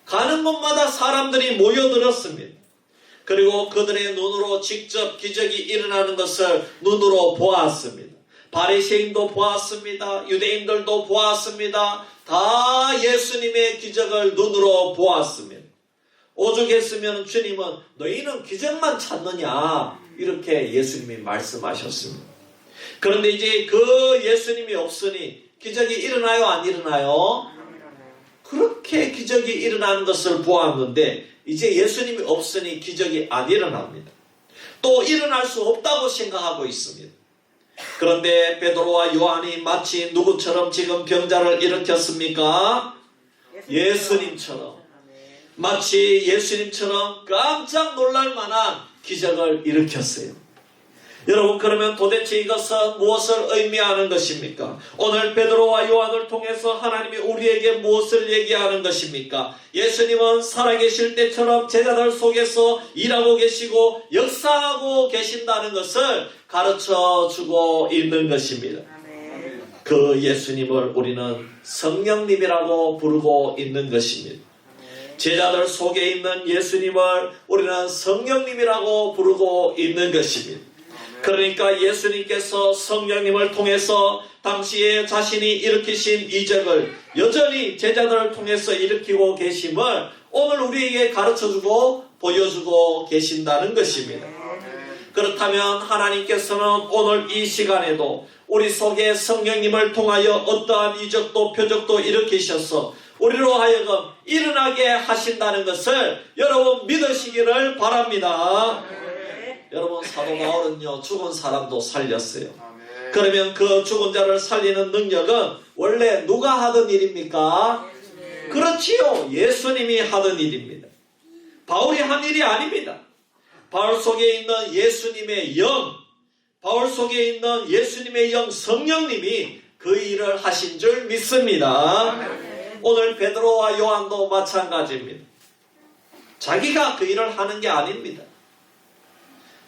가는 곳마다 사람들이 모여들었습니다. 그리고 그들의 눈으로 직접 기적이 일어나는 것을 눈으로 보았습니다. 바리새인도 보았습니다. 유대인들도 보았습니다. 다 예수님의 기적을 눈으로 보았습니다. 오죽했으면 주님은 너희는 기적만 찾느냐 이렇게 예수님이 말씀하셨습니다. 그런데 이제 그 예수님이 없으니 기적이 일어나요 안 일어나요? 그렇게 기적이 일어나는 것을 보았는데 이제 예수님이 없으니 기적이 안 일어납니다. 또 일어날 수 없다고 생각하고 있습니다. 그런데 베드로와 요한이 마치 누구처럼 지금 병자를 일으켰습니까? 예수님처럼. 마치 예수님처럼 깜짝 놀랄 만한 기적을 일으켰어요. 여러분 그러면 도대체 이것은 무엇을 의미하는 것입니까? 오늘 베드로와 요한을 통해서 하나님이 우리에게 무엇을 얘기하는 것입니까? 예수님은 살아계실 때처럼 제자들 속에서 일하고 계시고 역사하고 계신다는 것을 가르쳐주고 있는 것입니다. 그 예수님을 우리는 성령님이라고 부르고 있는 것입니다. 제자들 속에 있는 예수님을 우리는 성령님이라고 부르고 있는 것입니다. 그러니까 예수님께서 성령님을 통해서 당시에 자신이 일으키신 이적을 여전히 제자들을 통해서 일으키고 계심을 오늘 우리에게 가르쳐주고 보여주고 계신다는 것입니다. 그렇다면 하나님께서는 오늘 이 시간에도 우리 속에 성령님을 통하여 어떠한 이적도 표적도 일으키셔서 우리로 하여금 일어나게 하신다는 것을 여러분 믿으시기를 바랍니다. 여러분, 사도 바울은요, 죽은 사람도 살렸어요. 그러면 그 죽은 자를 살리는 능력은 원래 누가 하던 일입니까? 그렇지요. 예수님이 하던 일입니다. 바울이 한 일이 아닙니다. 바울 속에 있는 예수님의 영, 바울 속에 있는 예수님의 영 성령님이 그 일을 하신 줄 믿습니다. 오늘 베드로와 요한도 마찬가지입니다. 자기가 그 일을 하는 게 아닙니다.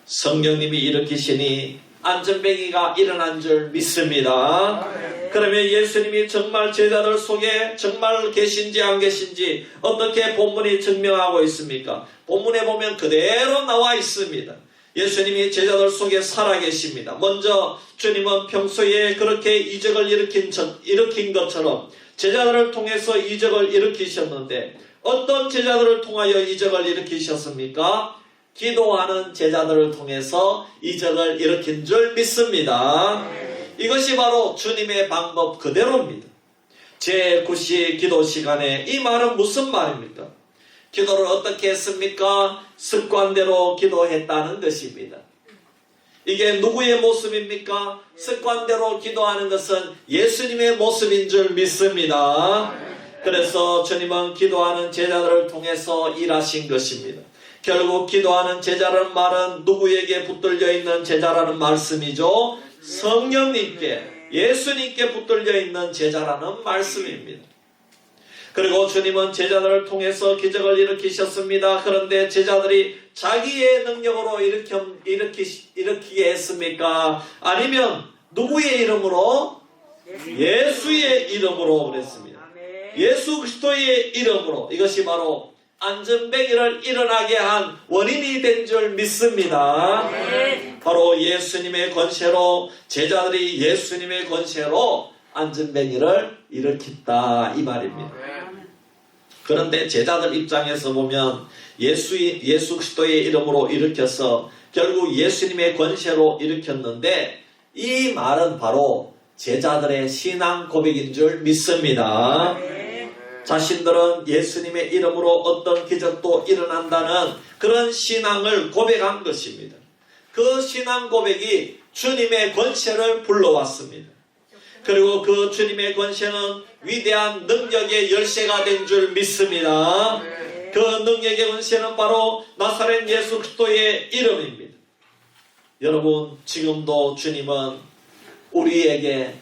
성령님이 일으키시니 안전뱅이가 일어난 줄 믿습니다. 그러면 예수님이 정말 제자들 속에 정말 계신지 안 계신지 어떻게 본문이 증명하고 있습니까? 본문에 보면 그대로 나와 있습니다. 예수님이 제자들 속에 살아계십니다. 먼저 주님은 평소에 그렇게 이적을 일으킨 것처럼 제자들을 통해서 이적을 일으키셨는데 어떤 제자들을 통하여 이적을 일으키셨습니까? 기도하는 제자들을 통해서 이적을 일으킨 줄 믿습니다. 이것이 바로 주님의 방법 그대로입니다. 제9시 기도 시간에 이 말은 무슨 말입니까? 기도를 어떻게 했습니까? 습관대로 기도했다는 것입니다. 이게 누구의 모습입니까? 습관대로 기도하는 것은 예수님의 모습인 줄 믿습니다. 그래서 주님은 기도하는 제자들을 통해서 일하신 것입니다. 결국 기도하는 제자라는 말은 누구에게 붙들려 있는 제자라는 말씀이죠? 성령님께, 예수님께 붙들려 있는 제자라는 말씀입니다. 그리고 주님은 제자들을 통해서 기적을 일으키셨습니다. 그런데 제자들이 자기의 능력으로 일으키게 했습니까? 아니면 누구의 이름으로? 예수의 이름으로 그랬습니다. 예수 그리스도의 이름으로. 이것이 바로 안전뱅이를 일어나게 한 원인이 된 줄 믿습니다. 바로 예수님의 권세로, 제자들이 예수님의 권세로 안전뱅이를 일으켰다 이 말입니다. 그런데 제자들 입장에서 보면 예수 그리스도의 이름으로 일으켜서 결국 예수님의 권세로 일으켰는데 이 말은 바로 제자들의 신앙 고백인 줄 믿습니다. 자신들은 예수님의 이름으로 어떤 기적도 일어난다는 그런 신앙을 고백한 것입니다. 그 신앙 고백이 주님의 권세를 불러왔습니다. 그리고 그 주님의 권세는 위대한 능력의 열쇠가 된 줄 믿습니다. 그 능력의 권세는 바로 나사렛 예수 그리스도의 이름입니다. 여러분, 지금도 주님은 우리에게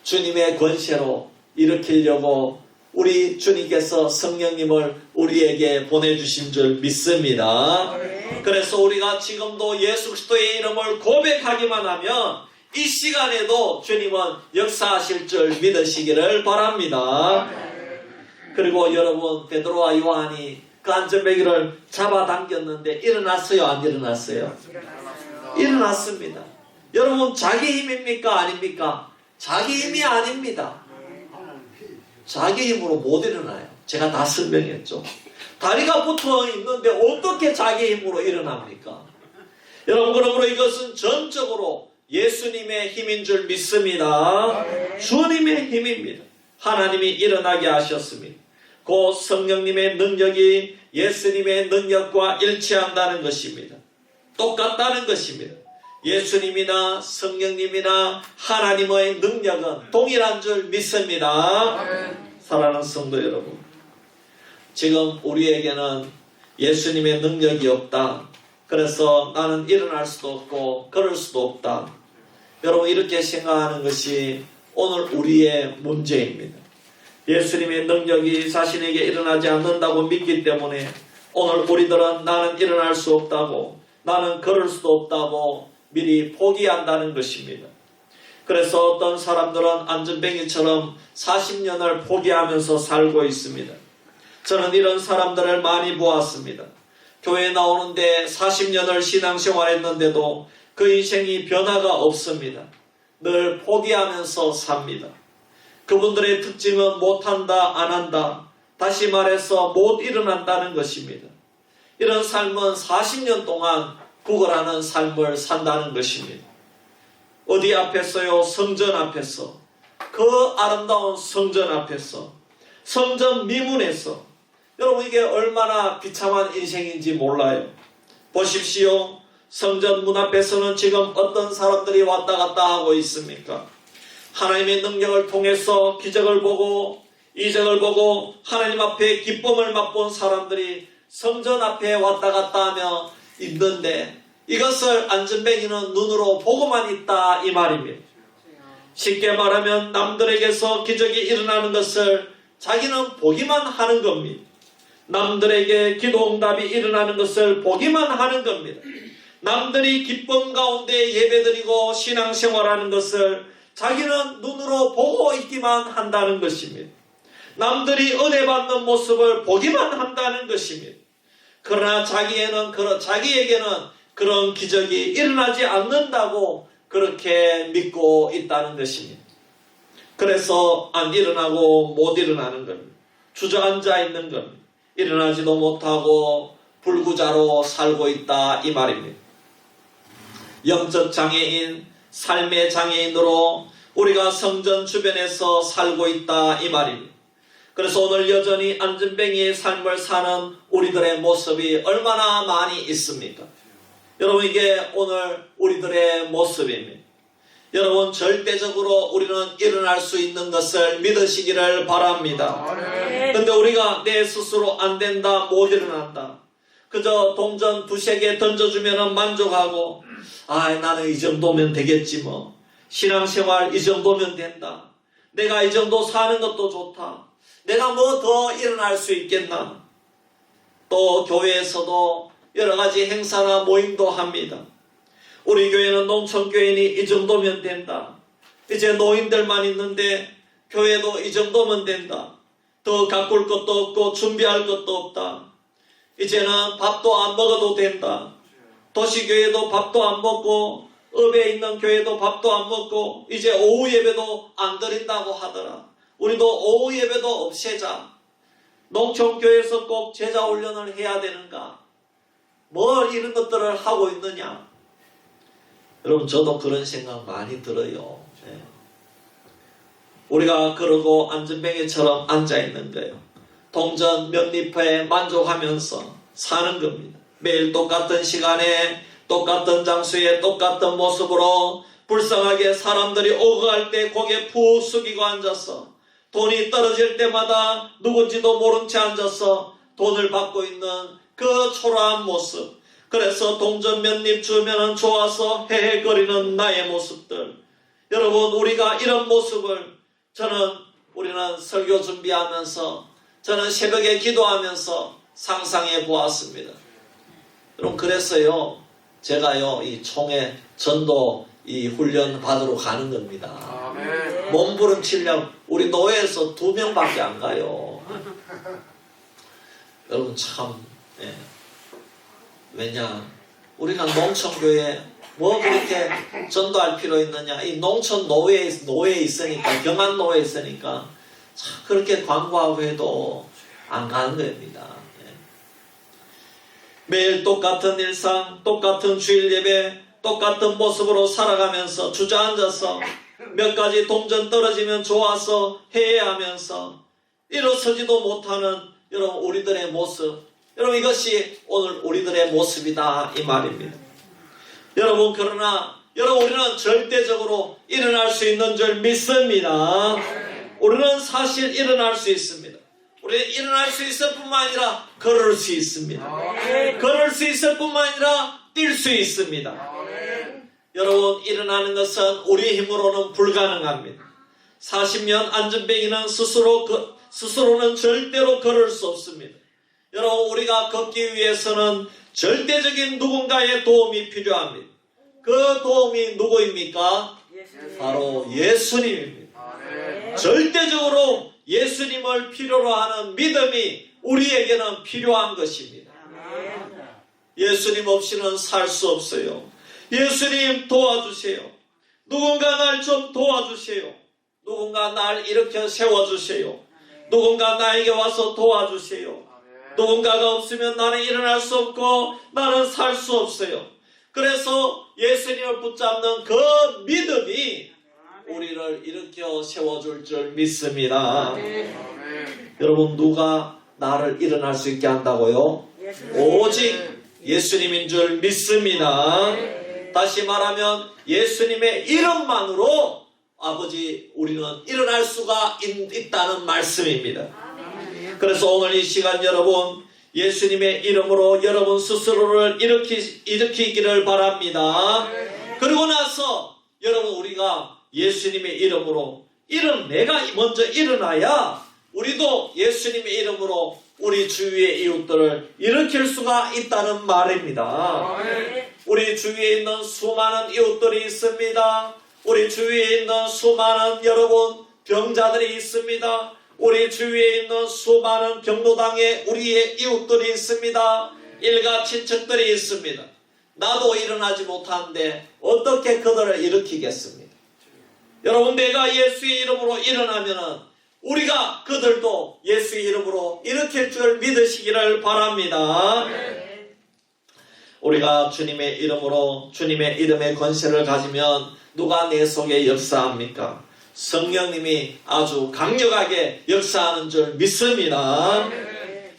주님의 권세로 일으키려고 우리 주님께서 성령님을 우리에게 보내주신 줄 믿습니다. 그래서 우리가 지금도 예수 그리스도의 이름을 고백하기만 하면 이 시간에도 주님은 역사하실 줄 믿으시기를 바랍니다. 그리고 여러분, 베드로와 요한이 그 안전뱅이를 잡아당겼는데 일어났어요? 안 일어났어요? 일어났습니다. 여러분, 자기 힘입니까? 아닙니까? 자기 힘이 아닙니다. 자기 힘으로 못 일어나요. 제가 다 설명했죠. 다리가 붙어 있는데 어떻게 자기 힘으로 일어납니까? 여러분, 그러므로 이것은 전적으로 예수님의 힘인 줄 믿습니다. 주님의 힘입니다. 하나님이 일어나게 하셨습니다. 그 성령님의 능력이 예수님의 능력과 일치한다는 것입니다. 똑같다는 것입니다. 예수님이나 성령님이나 하나님의 능력은 동일한 줄 믿습니다. 사랑하는 성도 여러분, 지금 우리에게는 예수님의 능력이 없다. 그래서 나는 일어날 수도 없고 걸을 수도 없다. 여러분, 이렇게 생각하는 것이 오늘 우리의 문제입니다. 예수님의 능력이 자신에게 일어나지 않는다고 믿기 때문에 오늘 우리들은 나는 일어날 수 없다고, 나는 걸을 수도 없다고 미리 포기한다는 것입니다. 그래서 어떤 사람들은 안전뱅이처럼 40년을 포기하면서 살고 있습니다. 저는 이런 사람들을 많이 보았습니다. 교회 나오는데 40년을 신앙생활했는데도 그 인생이 변화가 없습니다. 늘 포기하면서 삽니다. 그분들의 특징은 못한다, 안 한다. 다시 말해서 못 일어난다는 것입니다. 이런 삶은 40년 동안 구걸하는 삶을 산다는 것입니다. 어디 앞에서요? 성전 앞에서. 그 아름다운 성전 앞에서. 성전 미문에서. 여러분 이게 얼마나 비참한 인생인지 몰라요. 보십시오. 성전 문 앞에서는 지금 어떤 사람들이 왔다 갔다 하고 있습니까? 하나님의 능력을 통해서 기적을 보고 이적을 보고 하나님 앞에 기쁨을 맛본 사람들이 성전 앞에 왔다 갔다 하며 있는데 이것을 안전뱅이는 눈으로 보고만 있다 이 말입니다. 쉽게 말하면 남들에게서 기적이 일어나는 것을 자기는 보기만 하는 겁니다. 남들에게 기도응답이 일어나는 것을 보기만 하는 겁니다. 남들이 기쁨 가운데 예배드리고 신앙생활하는 것을 자기는 눈으로 보고 있기만 한다는 것입니다. 남들이 은혜받는 모습을 보기만 한다는 것입니다. 그러나 자기에게는 그런 기적이 일어나지 않는다고 그렇게 믿고 있다는 것입니다. 그래서 안 일어나고 못 일어나는 겁니다. 주저앉아 있는 겁니다. 일어나지도 못하고 불구자로 살고 있다 이 말입니다. 영적 장애인, 삶의 장애인으로 우리가 성전 주변에서 살고 있다 이 말입니다. 그래서 오늘 여전히 안전뱅이의 삶을 사는 우리들의 모습이 얼마나 많이 있습니까? 여러분 이게 오늘 우리들의 모습입니다. 여러분 절대적으로 우리는 일어날 수 있는 것을 믿으시기를 바랍니다. 그런데 우리가 내 스스로 안 된다, 못 일어난다. 그저 동전 두세 개 던져주면 만족하고 나는 이 정도면 되겠지 뭐. 신앙생활 이 정도면 된다. 내가 이 정도 사는 것도 좋다. 내가 뭐 더 일어날 수 있겠나. 또 교회에서도 여러 가지 행사나 모임도 합니다. 우리 교회는 농촌교인이 이 정도면 된다. 이제 노인들만 있는데 교회도 이 정도면 된다. 더 가꿀 것도 없고 준비할 것도 없다. 이제는 밥도 안 먹어도 된다. 도시교회도 밥도 안 먹고 읍에 있는 교회도 밥도 안 먹고 이제 오후 예배도 안 드린다고 하더라. 우리도 오후 예배도 없애자. 농촌교회에서 꼭 제자훈련을 해야 되는가? 뭘 이런 것들을 하고 있느냐? 여러분 저도 그런 생각 많이 들어요. 네. 우리가 그러고 안전뱅이처럼 앉아있는 거예요. 동전 몇 리퍼에 만족하면서 사는 겁니다. 매일 똑같은 시간에 똑같은 장소에 똑같은 모습으로 불쌍하게 사람들이 오고 갈 때 고개 푹 숙이고 앉아서 돈이 떨어질 때마다 누군지도 모른 채 앉아서 돈을 받고 있는 그 초라한 모습. 그래서 동전 몇 립 주면 좋아서 헤헤거리는 나의 모습들. 여러분 우리가 이런 모습을 우리는 설교 준비하면서 저는 새벽에 기도하면서 상상해 보았습니다. 여러분 그래서요 제가요 이 총회 전도 이 훈련 받으러 가는 겁니다. 몸부림치려고 우리 노예에서 2명밖에 안 가요. 여러분 참 왜냐 우리가 농촌교회 뭐 그렇게 전도할 필요 있느냐. 이 농촌 노예에 있으니까 경한 노예에 있으니까 참 그렇게 광고하고 해도 안 가는 겁니다. 매일 똑같은 일상, 똑같은 주일 예배, 똑같은 모습으로 살아가면서 주저앉아서 몇 가지 동전 떨어지면 좋아서 해야하면서 일어서지도 못하는 여러분 우리들의 모습. 여러분 이것이 오늘 우리들의 모습이다 이 말입니다. 여러분 그러나 우리는 절대적으로 일어날 수 있는 줄 믿습니다. 우리는 사실 일어날 수 있습니다. 우리는 일어날 수 있을 뿐만 아니라 걸을 수 있습니다. 걸을 수 있을 뿐만 아니라 뛸 수 있습니다. 여러분 일어나는 것은 우리 힘으로는 불가능합니다. 40년 안전뱅이는 스스로는 절대로 걸을 수 없습니다. 여러분 우리가 걷기 위해서는 절대적인 누군가의 도움이 필요합니다. 그 도움이 누구입니까? 바로 예수님입니다. 절대적으로 예수님을 필요로 하는 믿음이 우리에게는 필요한 것입니다. 예수님 없이는 살 수 없어요. 예수님 도와주세요. 누군가 날 좀 도와주세요. 누군가 날 일으켜 세워주세요. 누군가 나에게 와서 도와주세요. 누군가가 없으면 나는 일어날 수 없고 나는 살 수 없어요. 그래서 예수님을 붙잡는 그 믿음이 우리를 일으켜 세워줄 줄 믿습니다. 여러분, 누가 나를 일어날 수 있게 한다고요? 오직 예수님인 줄 믿습니다. 다시 말하면 예수님의 이름만으로 아버지 우리는 일어날 수가 있다는 말씀입니다. 그래서 오늘 이 시간 여러분, 예수님의 이름으로 여러분 스스로를 일으키기를 바랍니다. 그리고 나서 여러분, 우리가 예수님의 이름으로 내가 먼저 일어나야 우리도 예수님의 이름으로 우리 주위의 이웃들을 일으킬 수가 있다는 말입니다. 우리 주위에 있는 수많은 이웃들이 있습니다. 우리 주위에 있는 수많은 여러분 병자들이 있습니다. 우리 주위에 있는 수많은 경로당에 우리의 이웃들이 있습니다. 일가 친척들이 있습니다. 나도 일어나지 못하는데 어떻게 그들을 일으키겠습니까? 여러분, 내가 예수의 이름으로 일어나면은 우리가 그들도 예수의 이름으로 일으킬 줄 믿으시기를 바랍니다. 우리가 주님의 이름으로 주님의 이름의 권세를 가지면 누가 내 속에 역사합니까? 성령님이 아주 강력하게 역사하는 줄 믿습니다.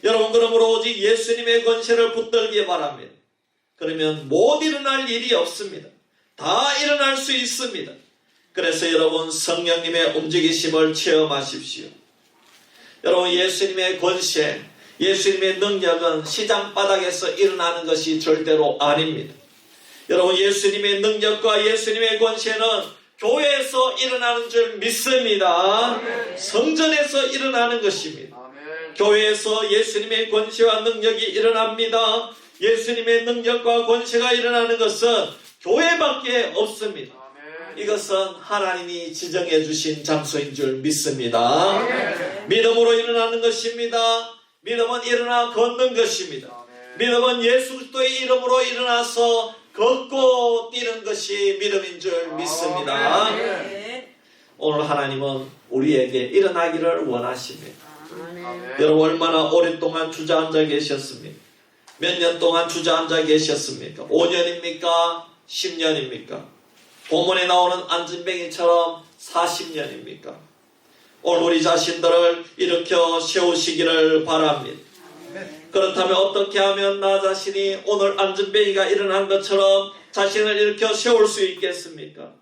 여러분, 그러므로 오직 예수님의 권세를 붙들기 바랍니다. 그러면 못 일어날 일이 없습니다. 다 일어날 수 있습니다. 그래서 여러분, 성령님의 움직이심을 체험하십시오. 여러분, 예수님의 권세, 예수님의 능력은 시장 바닥에서 일어나는 것이 절대로 아닙니다. 여러분, 예수님의 능력과 예수님의 권세는 교회에서 일어나는 줄 믿습니다. 성전에서 일어나는 것입니다. 교회에서 예수님의 권세와 능력이 일어납니다. 예수님의 능력과 권세가 일어나는 것은 교회밖에 없습니다. 이것은 하나님이 지정해 주신 장소인 줄 믿습니다. 믿음으로 일어나는 것입니다. 믿음은 일어나 걷는 것입니다. 믿음은 예수 그리스도의 이름으로 일어나서 걷고 뛰는 것이 믿음인 줄 믿습니다. 오늘 하나님은 우리에게 일어나기를 원하십니다. 여러분, 얼마나 오랫동안 주저앉아 계셨습니까? 몇 년 동안 주저앉아 계셨습니까? 5년입니까? 10년입니까? 본문에 나오는 안진뱅이처럼 40년입니까? 오늘 우리 자신들을 일으켜 세우시기를 바랍니다. 그렇다면 어떻게 하면 나 자신이 오늘 안진뱅이가 일어난 것처럼 자신을 일으켜 세울 수 있겠습니까?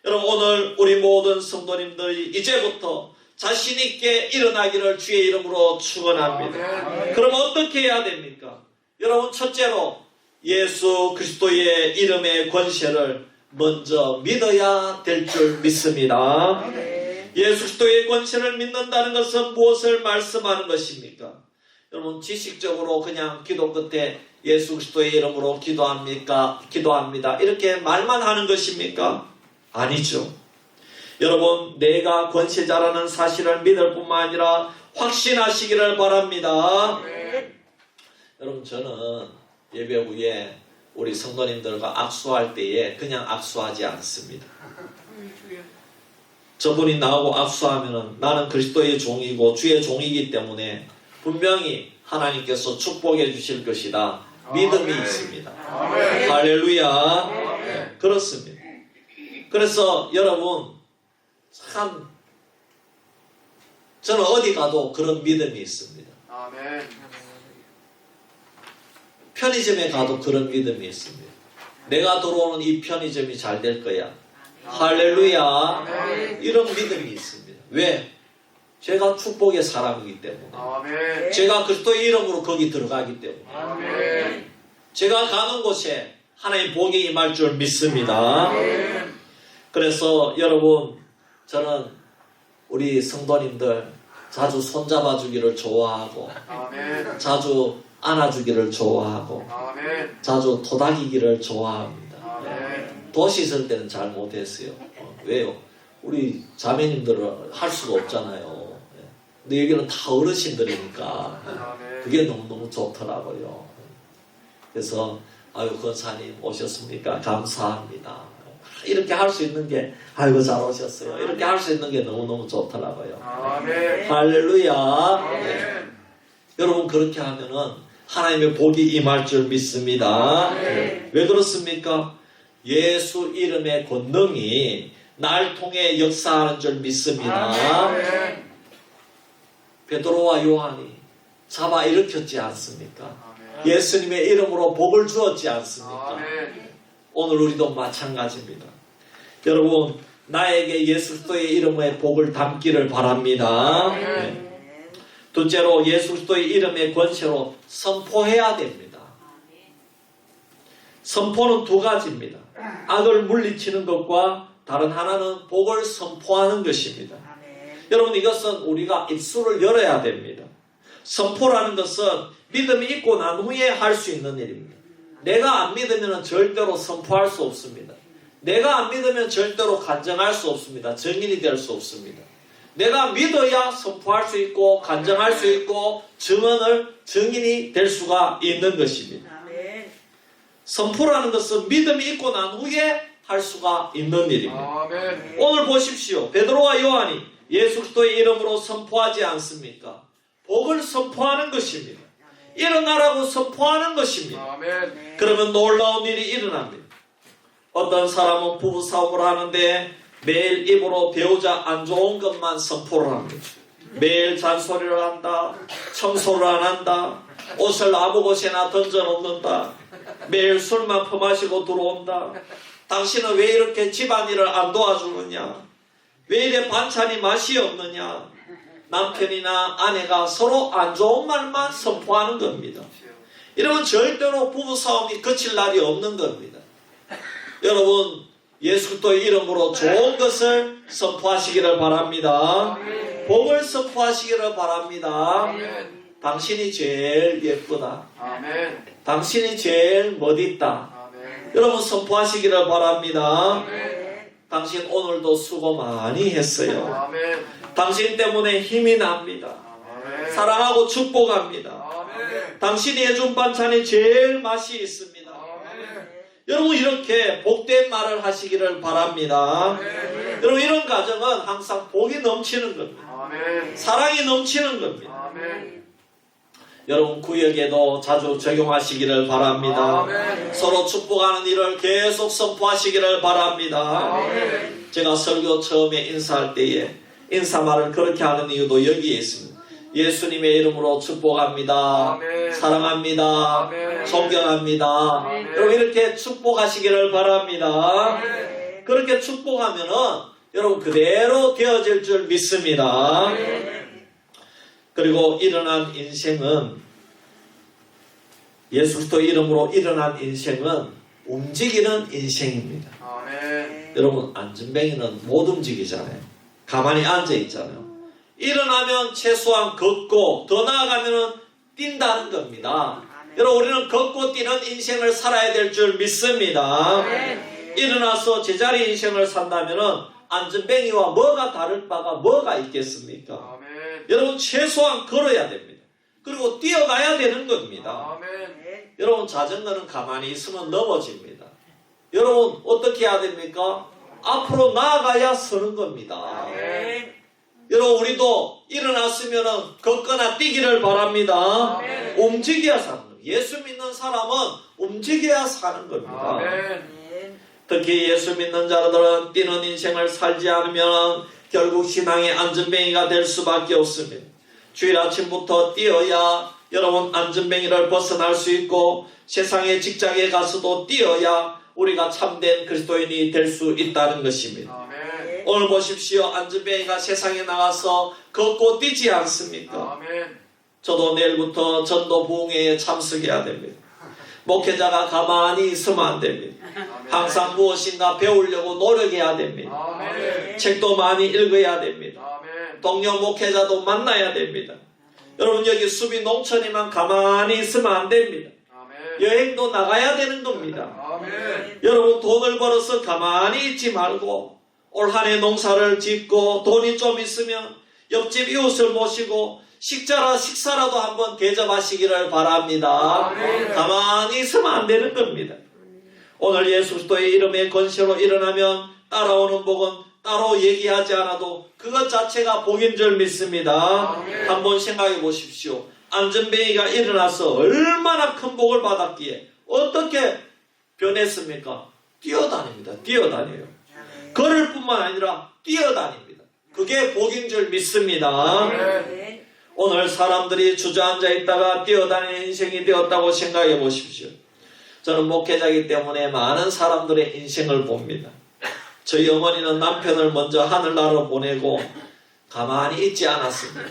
여러분, 오늘 우리 모든 성도님들이 이제부터 자신 있게 일어나기를 주의 이름으로 축원합니다. 그럼 어떻게 해야 됩니까? 여러분, 첫째로 예수 그리스도의 이름의 권세를 먼저 믿어야 될 줄 믿습니다. 예수 그리스도의 권세를 믿는다는 것은 무엇을 말씀하는 것입니까? 여러분, 지식적으로 그냥 기도 끝에 예수 그리스도의 이름으로 기도합니다. 이렇게 말만 하는 것입니까? 아니죠. 여러분, 내가 권세자라는 사실을 믿을 뿐만 아니라 확신하시기를 바랍니다. 여러분, 저는 예배 후에 우리 성도님들과 악수할 때에 그냥 악수하지 않습니다. 저분이 나하고 악수하면은 나는 그리스도의 종이고 주의 종이기 때문에 분명히 하나님께서 축복해 주실 것이다. 믿음이 있습니다. 할렐루야. 그렇습니다. 그래서 여러분, 참 저는 어디 가도 그런 믿음이 있습니다. 편의점에 가도 그런 믿음이 있습니다. 내가 들어오는 이 편의점이 잘 될 거야. 할렐루야. 이런 믿음이 있습니다. 왜? 제가 축복의 사람이기 때문에. 제가 그리스도의 이름으로 거기 들어가기 때문에. 제가 가는 곳에 하나님 복이 임할 줄 믿습니다. 그래서 여러분, 저는 우리 성도님들 자주 손잡아 주기를 좋아하고 자주 안아주기를 좋아하고 자주 토닥이기를 좋아합니다. 도시 있을 때는 잘 못했어요. 왜요? 우리 자매님들은 할 수가 없잖아요. 근데 여기는 다 어르신들이니까 그게 너무너무 좋더라고요. 그래서 아유, 권사님 오셨습니까? 감사합니다. 이렇게 할 수 있는 게 아이고 잘 오셨어요. 이렇게 할 수 있는 게 너무너무 좋더라고요. 할렐루야. 여러분, 그렇게 하면은 하나님의 복이 임할 줄 믿습니다. 네. 왜 그렇습니까? 예수 이름의 권능이 날 통해 역사하는 줄 믿습니다. 베드로와 요한이 잡아 일으켰지 않습니까? 예수님의 이름으로 복을 주었지 않습니까? 오늘 우리도 마찬가지입니다. 여러분, 나에게 예수 그리스도의 이름의 복을 담기를 바랍니다. 네. 둘째로 예수 그리스도의 이름의 권세로 선포해야 됩니다. 선포는 두 가지입니다. 악을 물리치는 것과 다른 하나는 복을 선포하는 것입니다. 여러분, 이것은 우리가 입술을 열어야 됩니다. 선포라는 것은 믿음이 있고 난 후에 할 수 있는 일입니다. 내가 안 믿으면 절대로 선포할 수 없습니다. 내가 안 믿으면 절대로 간증할 수 없습니다. 증인이 될 수 없습니다. 내가 믿어야 선포할 수 있고 간증할 수 있고 증인이 될 수가 있는 것입니다. 선포라는 것은 믿음이 있고 난 후에 할 수가 있는 일입니다. 오늘 보십시오. 베드로와 요한이 예수 그리스도의 이름으로 선포하지 않습니까? 복을 선포하는 것입니다. 일어나라고 선포하는 것입니다. 그러면 놀라운 일이 일어납니다. 어떤 사람은 부부싸움을 하는데 매일 입으로 배우자 안 좋은 것만 선포를 합니다. 매일 잔소리를 한다. 청소를 안 한다. 옷을 아무 곳에나 던져놓는다. 매일 술만 퍼마시고 들어온다. 당신은 왜 이렇게 집안일을 안 도와주느냐? 왜 이래 반찬이 맛이 없느냐? 남편이나 아내가 서로 안 좋은 말만 선포하는 겁니다. 이러면 절대로 부부싸움이 그칠 날이 없는 겁니다. 여러분, 예수 그리스도의 이름으로 좋은 것을 선포하시기를 바랍니다. 복을 선포하시기를 바랍니다. 당신이 제일 예쁘다. 당신이 제일 멋있다. 여러분, 선포하시기를 바랍니다. 당신 오늘도 수고 많이 했어요. 당신 때문에 힘이 납니다. 사랑하고 축복합니다. 당신이 해준 반찬이 제일 맛이 있습니다. 여러분, 이렇게 복된 말을 하시기를 바랍니다. 여러분, 이런 가정은 항상 복이 넘치는 겁니다. 사랑이 넘치는 겁니다. 여러분, 구역에도 자주 적용하시기를 바랍니다. 서로 축복하는 일을 계속 선포하시기를 바랍니다. 제가 설교 처음에 인사할 때에 인사말을 그렇게 하는 이유도 여기에 있습니다. 예수님의 이름으로 축복합니다. 사랑합니다. 존경합니다. 여러분, 이렇게 축복하시기를 바랍니다. 그렇게 축복하면은 여러분 그대로 되어질 줄 믿습니다. 그리고 일어난 인생은, 예수 그리스도의 이름으로 일어난 인생은 움직이는 인생입니다. 여러분, 안전뱅이는 못 움직이잖아요. 가만히 앉아 있잖아요. 일어나면 최소한 걷고 더 나아가면 뛴다는 겁니다. 여러분, 우리는 걷고 뛰는 인생을 살아야 될 줄 믿습니다. 일어나서 제자리 인생을 산다면 안전뱅이와 뭐가 다를 바가 뭐가 있겠습니까? 여러분, 최소한 걸어야 됩니다. 그리고 뛰어가야 되는 겁니다. 여러분, 자전거는 가만히 있으면 넘어집니다. 여러분, 어떻게 해야 됩니까? 앞으로 나아가야 서는 겁니다. 여러분, 우리도 일어났으면 걷거나 뛰기를 바랍니다. 움직여야 사는 겁니다. 예수 믿는 사람은 움직여야 사는 겁니다. 특히 예수 믿는 자들은 뛰는 인생을 살지 않으면 결국 신앙의 안전뱅이가 될 수밖에 없습니다. 주일 아침부터 뛰어야 여러분 안전뱅이를 벗어날 수 있고 세상의 직장에 가서도 뛰어야 우리가 참된 그리스도인이 될 수 있다는 것입니다. 오늘 보십시오. 안전뱅이가 세상에 나가서 걷고 뛰지 않습니까? 저도 내일부터 전도 부흥회에 참석해야 됩니다. 목회자가 가만히 있으면 안 됩니다. 항상 무엇인가 배우려고 노력해야 됩니다. 책도 많이 읽어야 됩니다. 동료 목회자도 만나야 됩니다. 여러분, 여기 수비 농촌이만 가만히 있으면 안 됩니다. 여행도 나가야 되는 겁니다. 여러분, 돈을 벌어서 가만히 있지 말고 올 한 해 농사를 짓고 돈이 좀 있으면 옆집 이웃을 모시고 식사라도 한번 대접하시기를 바랍니다. 가만히 있으면 안 되는 겁니다. 오늘 예수 그리스도의 이름의 권세로 일어나면 따라오는 복은 따로 얘기하지 않아도 그것 자체가 복인 줄 믿습니다. 한번 생각해 보십시오. 안전뱅이가 일어나서 얼마나 큰 복을 받았기에 어떻게 변했습니까? 뛰어다닙니다. 뛰어다녀요. 걸을 뿐만 아니라 뛰어다닙니다. 그게 복인 줄 믿습니다. 오늘 사람들이 주저앉아 있다가 뛰어다니는 인생이 되었다고 생각해 보십시오. 저는 목회자이기 때문에 많은 사람들의 인생을 봅니다. 저희 어머니는 남편을 먼저 하늘나라로 보내고 가만히 있지 않았습니다.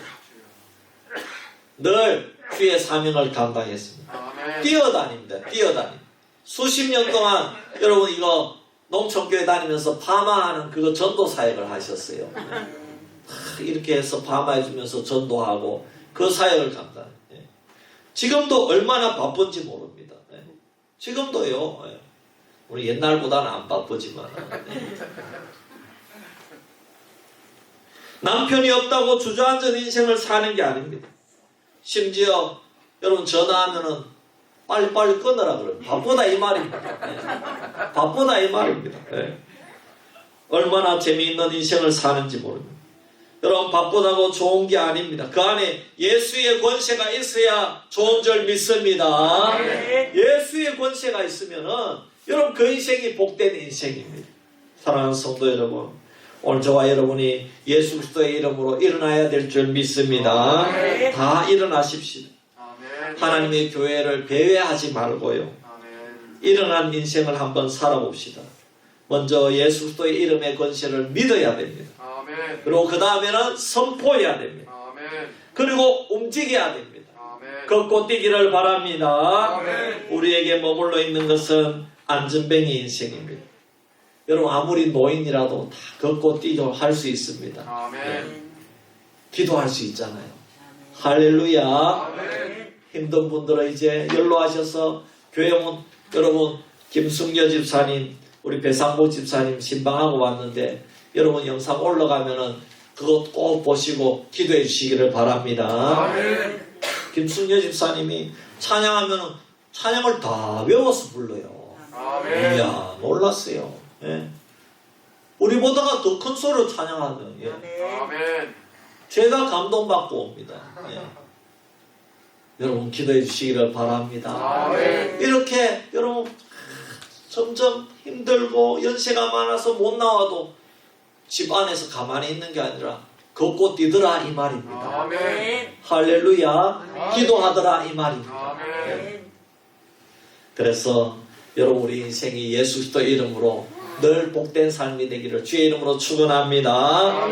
늘 주의 사명을 감당했습니다. 뛰어다닙니다. 뛰어다닙니다. 수십 년 동안 여러분 이거 농촌교회 다니면서 파마하는 그거 전도 사역을 하셨어요. 이렇게 해서 파마해주면서 전도하고 그 사역을 감당해요. 지금도 얼마나 바쁜지 모릅니다. 지금도요. 우리 옛날보다는 안 바쁘지만 남편이 없다고 주저앉은 인생을 사는 게 아닙니다. 심지어 여러분 전화하면은 빨리빨리 끊으라 그래요. 바쁘다 이 말입니다. 바쁘다 이 말입니다. 얼마나 재미있는 인생을 사는지 모릅니다. 여러분 바쁘다고 좋은 게 아닙니다. 그 안에 예수의 권세가 있어야 좋은 줄 믿습니다. 예수의 권세가 있으면은 여러분 그 인생이 복된 인생입니다. 사랑하는 성도 여러분, 오늘 저와 여러분이 예수 그리스도의 이름으로 일어나야 될 줄 믿습니다. 다 일어나십시오. 하나님의 교회를 배회하지 말고요. 일어난 인생을 한번 살아봅시다. 먼저 예수 그리스도의 이름의 권세를 믿어야 됩니다. 그리고 그 다음에는 선포해야 됩니다. 그리고 움직여야 됩니다. 걷고 뛰기를 바랍니다. 우리에게 머물러 있는 것은 안전뱅이 인생입니다. 여러분 아무리 노인이라도 다 걷고 뛰고 할 수 있습니다. 기도할 수 있잖아요. 할렐루야. 힘든 분들은 이제 연로하셔서 교회 온 여러분 김승려 집사님 우리 배상복 집사님 신방하고 왔는데 여러분 영상 올라가면은 그것 꼭 보시고 기도해 주시기를 바랍니다. 김승려 집사님이 찬양하면은 찬양을 다 외워서 불러요. 이야 몰랐어요. 우리보다가 더 큰 소리로 찬양하는 제가 감동받고 옵니다. 여러분 기도해 주시기를 바랍니다. 이렇게 여러분 점점 힘들고 연세가 많아서 못 나와도 집 안에서 가만히 있는 게 아니라 걷고 뛰더라 이 말입니다. 할렐루야. 기도하더라 이 말입니다. 그래서 여러분 우리 인생이 예수 그리스도 이름으로 늘 복된 삶이 되기를 주의 이름으로 축원합니다.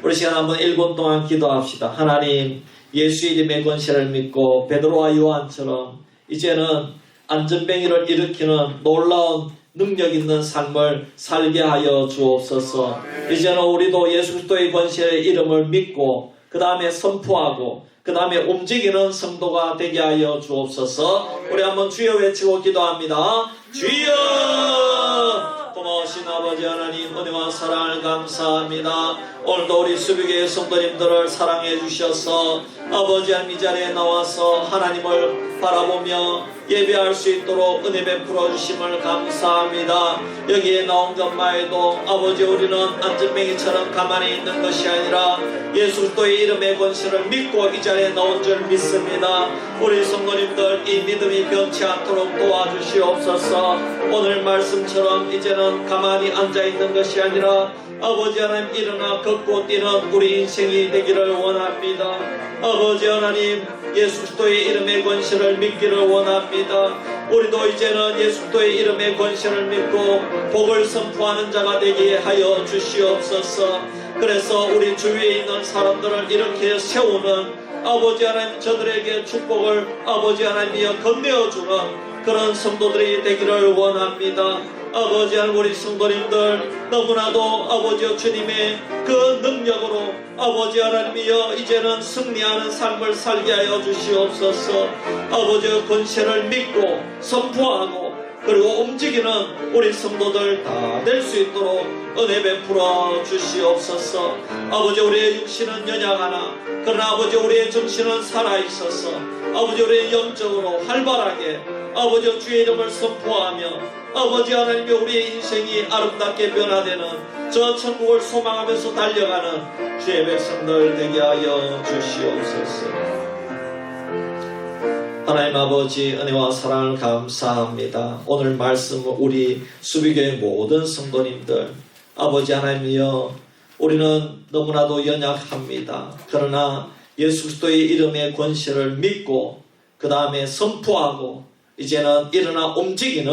우리 시간 한번 1분 동안 기도합시다. 하나님 예수 이름의 권세를 믿고 베드로와 요한처럼 이제는 안전뱅이를 일으키는 놀라운 능력 있는 삶을 살게 하여 주옵소서. 이제는 우리도 예수 그리스도의 권세의 이름을 믿고 그 다음에 선포하고 그 다음에 움직이는 성도가 되게 하여 주옵소서. 우리 한번 주여 외치고 기도합니다. 주여! 고마우신 아버지 하나님 은혜와 사랑을 감사합니다. 오늘도 우리 수비교회 성도님들을 사랑해 주셔서 아버지 하나님 이 자리에 나와서 하나님을 바라보며 예배할 수 있도록 은혜 베풀어 주심을 감사합니다. 여기에 나온 것만해도 아버지 우리는 안전뱅이처럼 가만히 있는 것이 아니라 예수 그리스도의 이름의 권세를 믿고 이 자리에 나온 줄 믿습니다. 우리 성도님들 이 믿음이 변치 않도록 도와주시옵소서. 오늘 말씀처럼 이제는 가만히 앉아있는 것이 아니라 아버지 하나님 일어나 걷고 뛰는 우리 인생이 되기를 원합니다. 아버지 하나님 예수 그리스도의 이름의 권세를 믿기를 원합니다. 우리도 이제는 예수 그리스도의 이름의 권세를 믿고 복을 선포하는 자가 되게 하여 주시옵소서. 그래서 우리 주위에 있는 사람들을 이렇게 세우는 아버지 하나님 저들에게 축복을 아버지 하나님이여 건네어주는 그런 성도들이 되기를 원합니다. 아버지 하나님 우리 성도님들 너무나도 아버지여 주님의 그 능력으로 아버지 하나님이여 이제는 승리하는 삶을 살게 하여 주시옵소서. 아버지의 권세를 믿고 선포하고 그리고 움직이는 우리 성도들 다 될 수 있도록 은혜 베풀어 주시옵소서. 아버지 우리의 육신은 연약하나 그러나 아버지 우리의 정신은 살아있어서 아버지 우리의 영적으로 활발하게 아버지 주의 이름을 선포하며 아버지 하나님의 우리의 인생이 아름답게 변화되는 저 천국을 소망하면서 달려가는 주의 백성들 되게 하여 주시옵소서. 하나님 아버지 은혜와 사랑을 감사합니다. 오늘 말씀 우리 수비교회 모든 성도님들 아버지 하나님이여 우리는 너무나도 연약합니다. 그러나 예수 그리스도의 이름의 권세를 믿고 그 다음에 선포하고 이제는 일어나 움직이는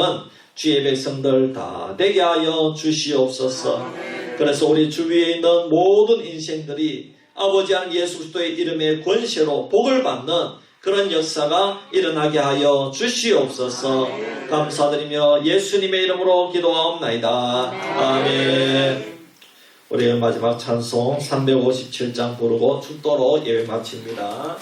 주의 백성들 다 되게 하여 주시옵소서. 그래서 우리 주위에 있는 모든 인생들이 아버지 하나님 예수 그리스도의 이름의 권세로 복을 받는 그런 역사가 일어나게 하여 주시옵소서. 감사드리며 예수님의 이름으로 기도하옵나이다. 아멘. 우리 마지막 찬송 357장 부르고 축도로 예배 마칩니다.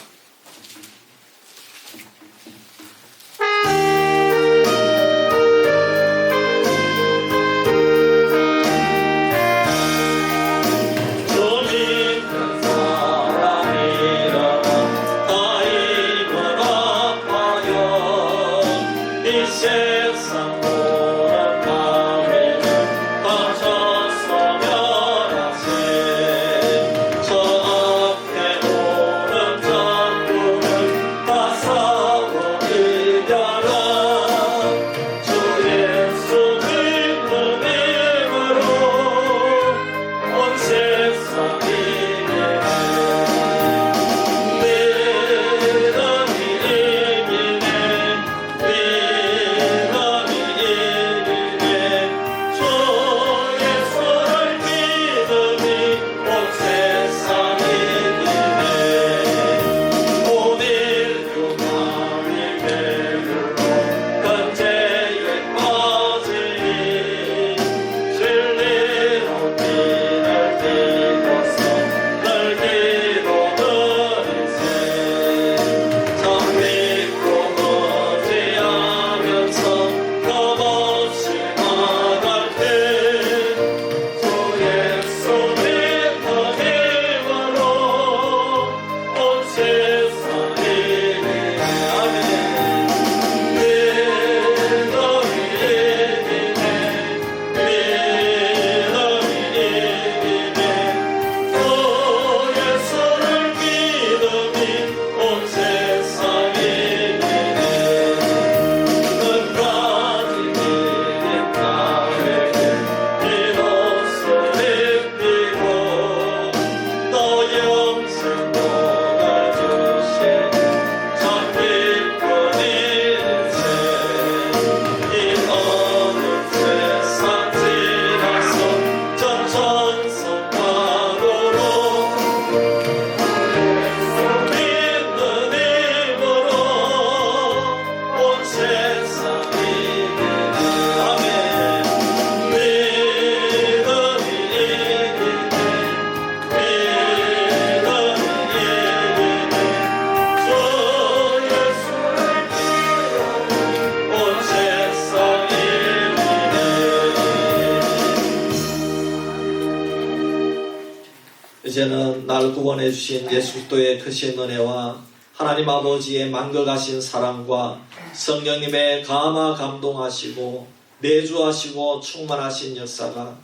이제는 나를 구원해 주신 예수 그리스도의 크신 은혜와 하나님 아버지의 만극하신 사랑과 성령님의 감화 감동하시고 내주하시고 충만하신 역사가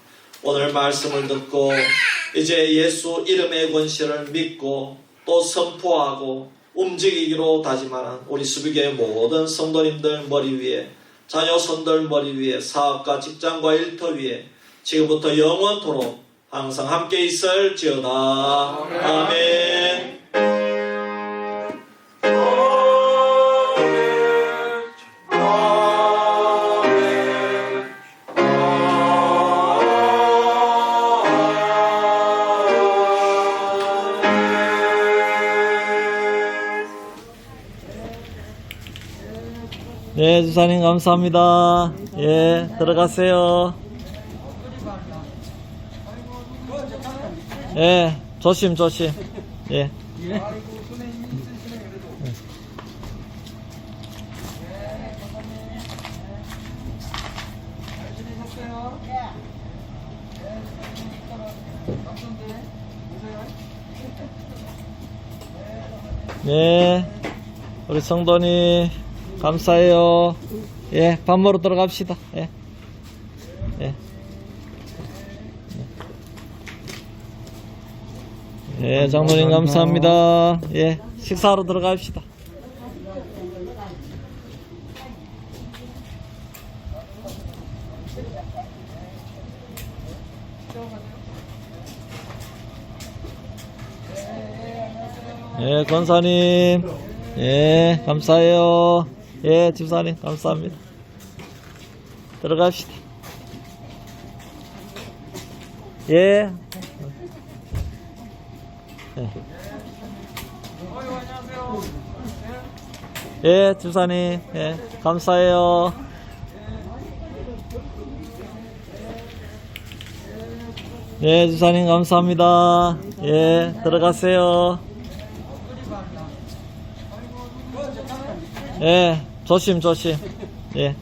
오늘 말씀을 듣고 이제 예수 이름의 권세를 믿고 또 선포하고 움직이기로 다짐하는 우리 수비교회 모든 성도님들 머리 위에 자녀손들 머리 위에 사업과 직장과 일터 위에 지금부터 영원토록 항상 함께 있을지어다. 아멘. 네, 주사님 감사합니다. 예, 들어가세요. 예, 조심. 예. 네, 우리 성도님 감사해요. 예, 밥 먹으러 들어갑시다. 예. 예, 장로님 감사합니다. 예, 식사하러 들어갑시다. 예, 권사님. 예, 감사해요. 예, 집사님, 감사합니다. 들어갑시다. 예. 예. 예, 집사님. 예, 감사해요. 예, 집사님, 감사합니다. 예, 들어가세요. 예, 조심. 예.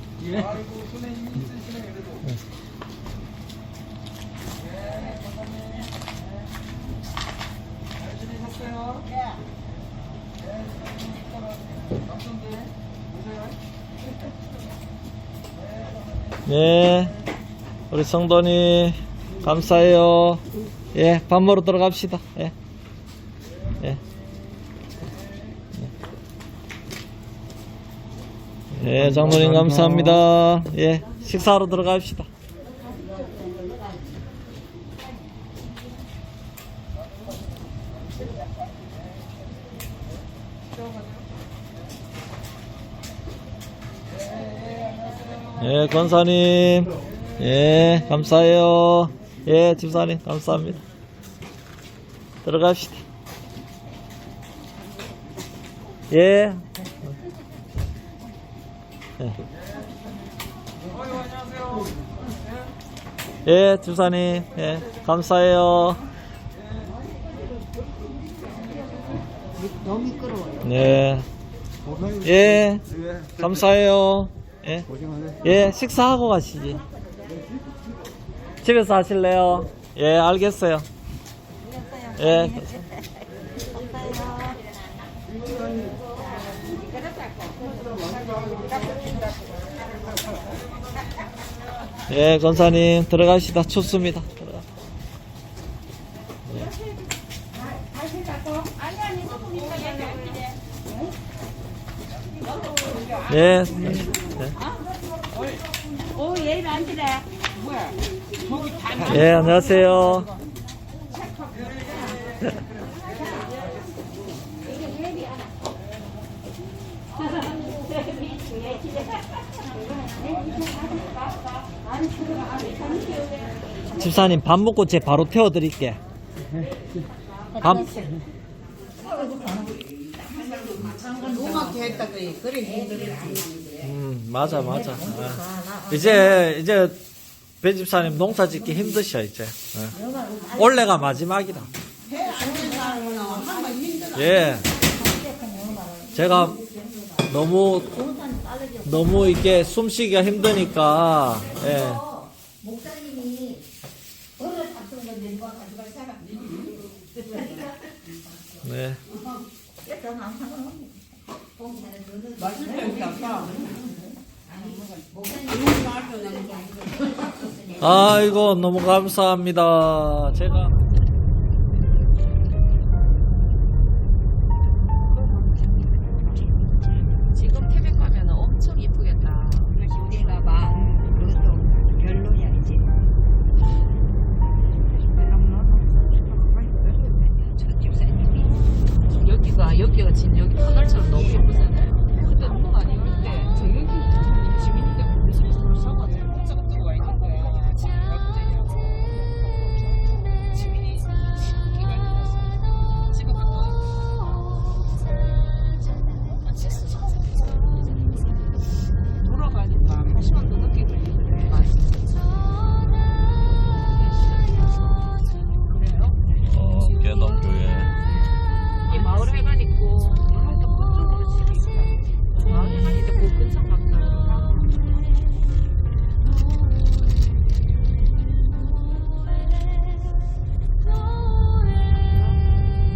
예, 우리 성도님 감사해요. 예, 밥 먹으러 들어갑시다. 예. 예, 장로님 감사합니다. 예, 식사하러 들어갑시다. 예, 권사님. 예, 감사해요. 예, 집사님, 감사합니다. 들어갑시다. 예. 예. 예, 집사님. 예, 감사해요. 너무 미끄러워요. 네. 예, 감사해요. 예. 예, 식사하고 가시지. 집에서 하실래요? 예, 알겠어요. 예. 예, 권사님 들어가시다. 춥습니다. 들어가. 예. 예, 안녕하세요. 집사님 밥 먹고 제 바로 태워드릴게. 밥. 노맣게 했다 그래 힘들지. 맞아. 아. 이제 배 집사님 농사 짓기 힘드셔 이제. 예. 올해가 마지막이다. 예. 제가 너무 이게 숨쉬기가 힘드니까. 예. 목사님이 벌을 잡던 건데 누가 가져갈 사람? 네. 맛있다 이렇게 아빠. 아이고 너무 감사합니다. 제가 지금 태백 가면 엄청 이쁘겠다. 우리가 막 그것도 별로야 이제. 저 집사님이 여기가 지금 여기 터널처럼 너무 예쁘잖아요. 근데 그건 아니에요. 근데 저 여기 지민이가 무슨 불쌍하죠. 혼자가 들어와 있는 거야. 지민이 기가 있었어. 집에 갔다 돌아가니까 1시간 더 늦게 걸리는데 그래요? 개동교회. 이 마을 회관 있고 하여튼 그쪽으로 집이 있다. 마을 회관인데 그 근처 같다.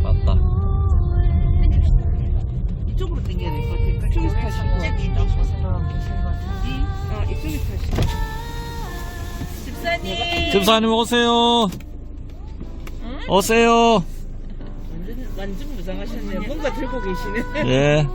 맞다. 이쪽으로 당겨야 될 것 같으니까 이쪽에서 타시고. 이쪽에서 타시고. 집사님. 집사님 오세요. 오세요. 완전 무상하셨네요. 뭔가 들고 계시네. 예.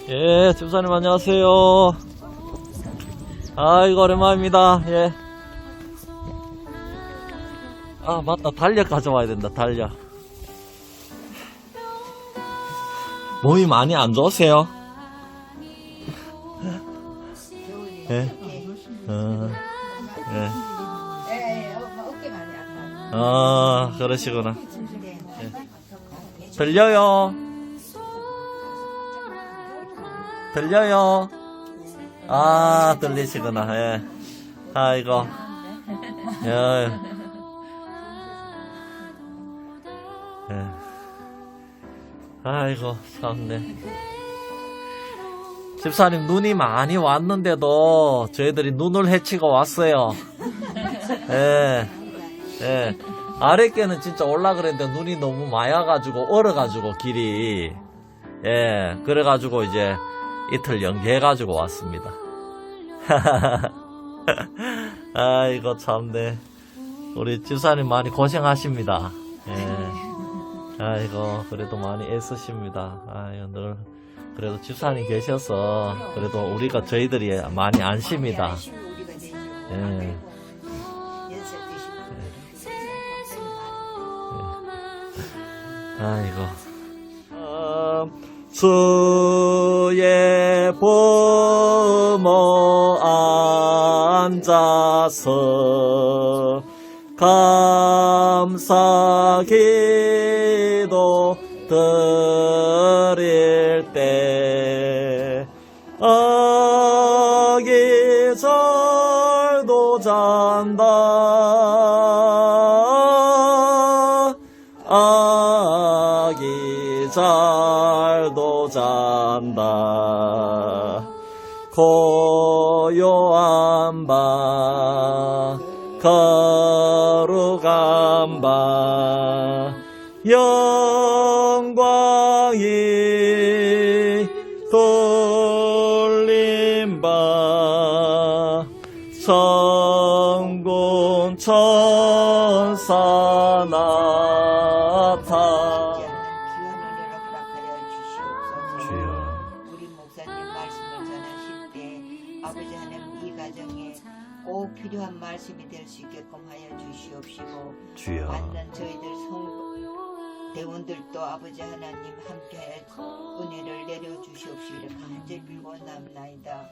예, 집사님 안녕하세요. 아이고, 오랜만입니다. 예. 아, 맞다. 달력 가져와야 된다, 달력. 몸이 많이 안 좋으세요? 예. 예. 어깨 많이 아파. 그러시구나. 들려요? 들려요? 아, 들리시구나. 예. 아이고. 예. 예. 아이고, 참네. 집사님, 눈이 많이 왔는데도 저희들이 눈을 헤치고 왔어요. 예. 예. 아랫께는 진짜 올라 그랬는데 눈이 너무 많이 와가지고, 얼어가지고, 길이. 예. 그래가지고 이제 이틀 연기해가지고 왔습니다. 아이고, 참네. 우리 집사님 많이 고생하십니다. 예. 아이고, 그래도 많이 애쓰십니다. 아이고, 늘. 그래도 집사님 계셔서, 그래도 우리가 저희들이 많이 안심이다. 예. 아이고. 주의 부모 앉아서 감사기도 드릴 때 아기 잘도 잔다 아기 잘도 잔다 고요한 밤 거룩한 밤 영광이 돌린 밤 성군 천사 나타 주여 우리 목사님 말씀을 전하실 때 아버지 하나님 이 가정에 꼭 필요한 말씀이 될 수 있게끔 하여 주시옵시고 주여 만난 저희들 대원들도 아버지 하나님 함께 은혜를 내려주시옵시기를 간절히 원합나이다.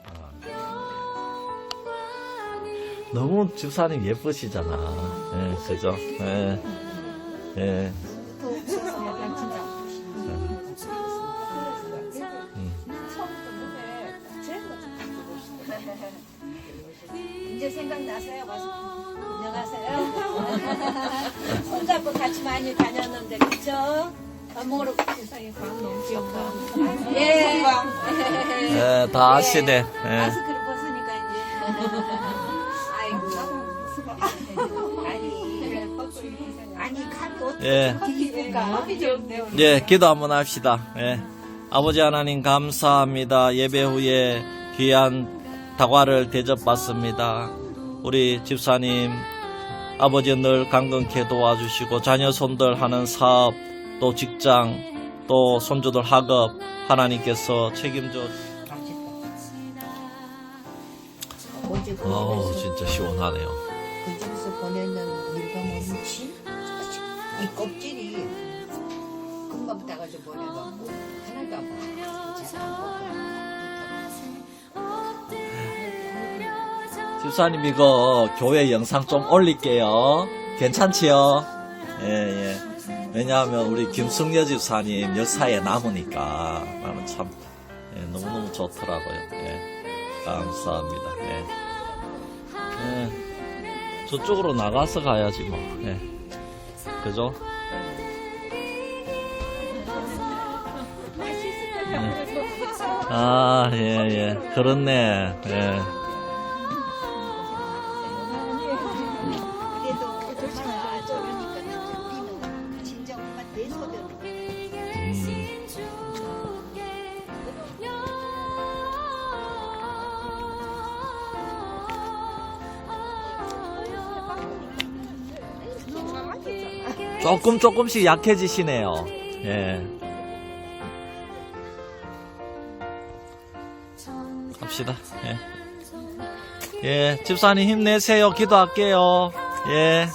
너무 집사님 예쁘시잖아. 예, 그죠? 예. 예. 이제 생각나세요? 와서 안녕하세요. 손잡고 같이 많이 다녔는데 그쵸? 밥 먹으러 세상에 밥 너무 귀엽다. 예. 예, 다 아시네. 예. 마스크를 벗으니까 이제. 아니 감이 어떻게 예. 입을까? 예, 기도 한번 합시다. 예. 아버지 하나님 감사합니다. 예배 후에 귀한 다과를 대접받습니다. 우리 집사님 아버지 늘 강건케 도와주시고 자녀 손들 하는 사업 또 직장 또 손주들 학업 하나님께서 책임져. 어우 진짜 시원하네요. 그 집에서 보내는 밀가모는 진짜 이 껍질이 금방 따가지고 보내갖고 하나도 안 보여. 집사님 이거 교회 영상 좀 올릴게요. 괜찮지요? 예, 예. 왜냐하면 우리 김승려 집사님 역사에 남으니까 나는 참 예, 너무너무 좋더라고요. 예. 감사합니다. 예. 예. 저쪽으로 나가서 가야지 뭐. 예. 그죠? 예. 아, 예, 예. 그렇네. 예. 그래도 엄마가 저러니까 우리는 진짜 엄마 내 소변을 조금씩 약해지시네요. 예. 기도합시다. 예, 집사님 힘내세요. 기도할게요. 예.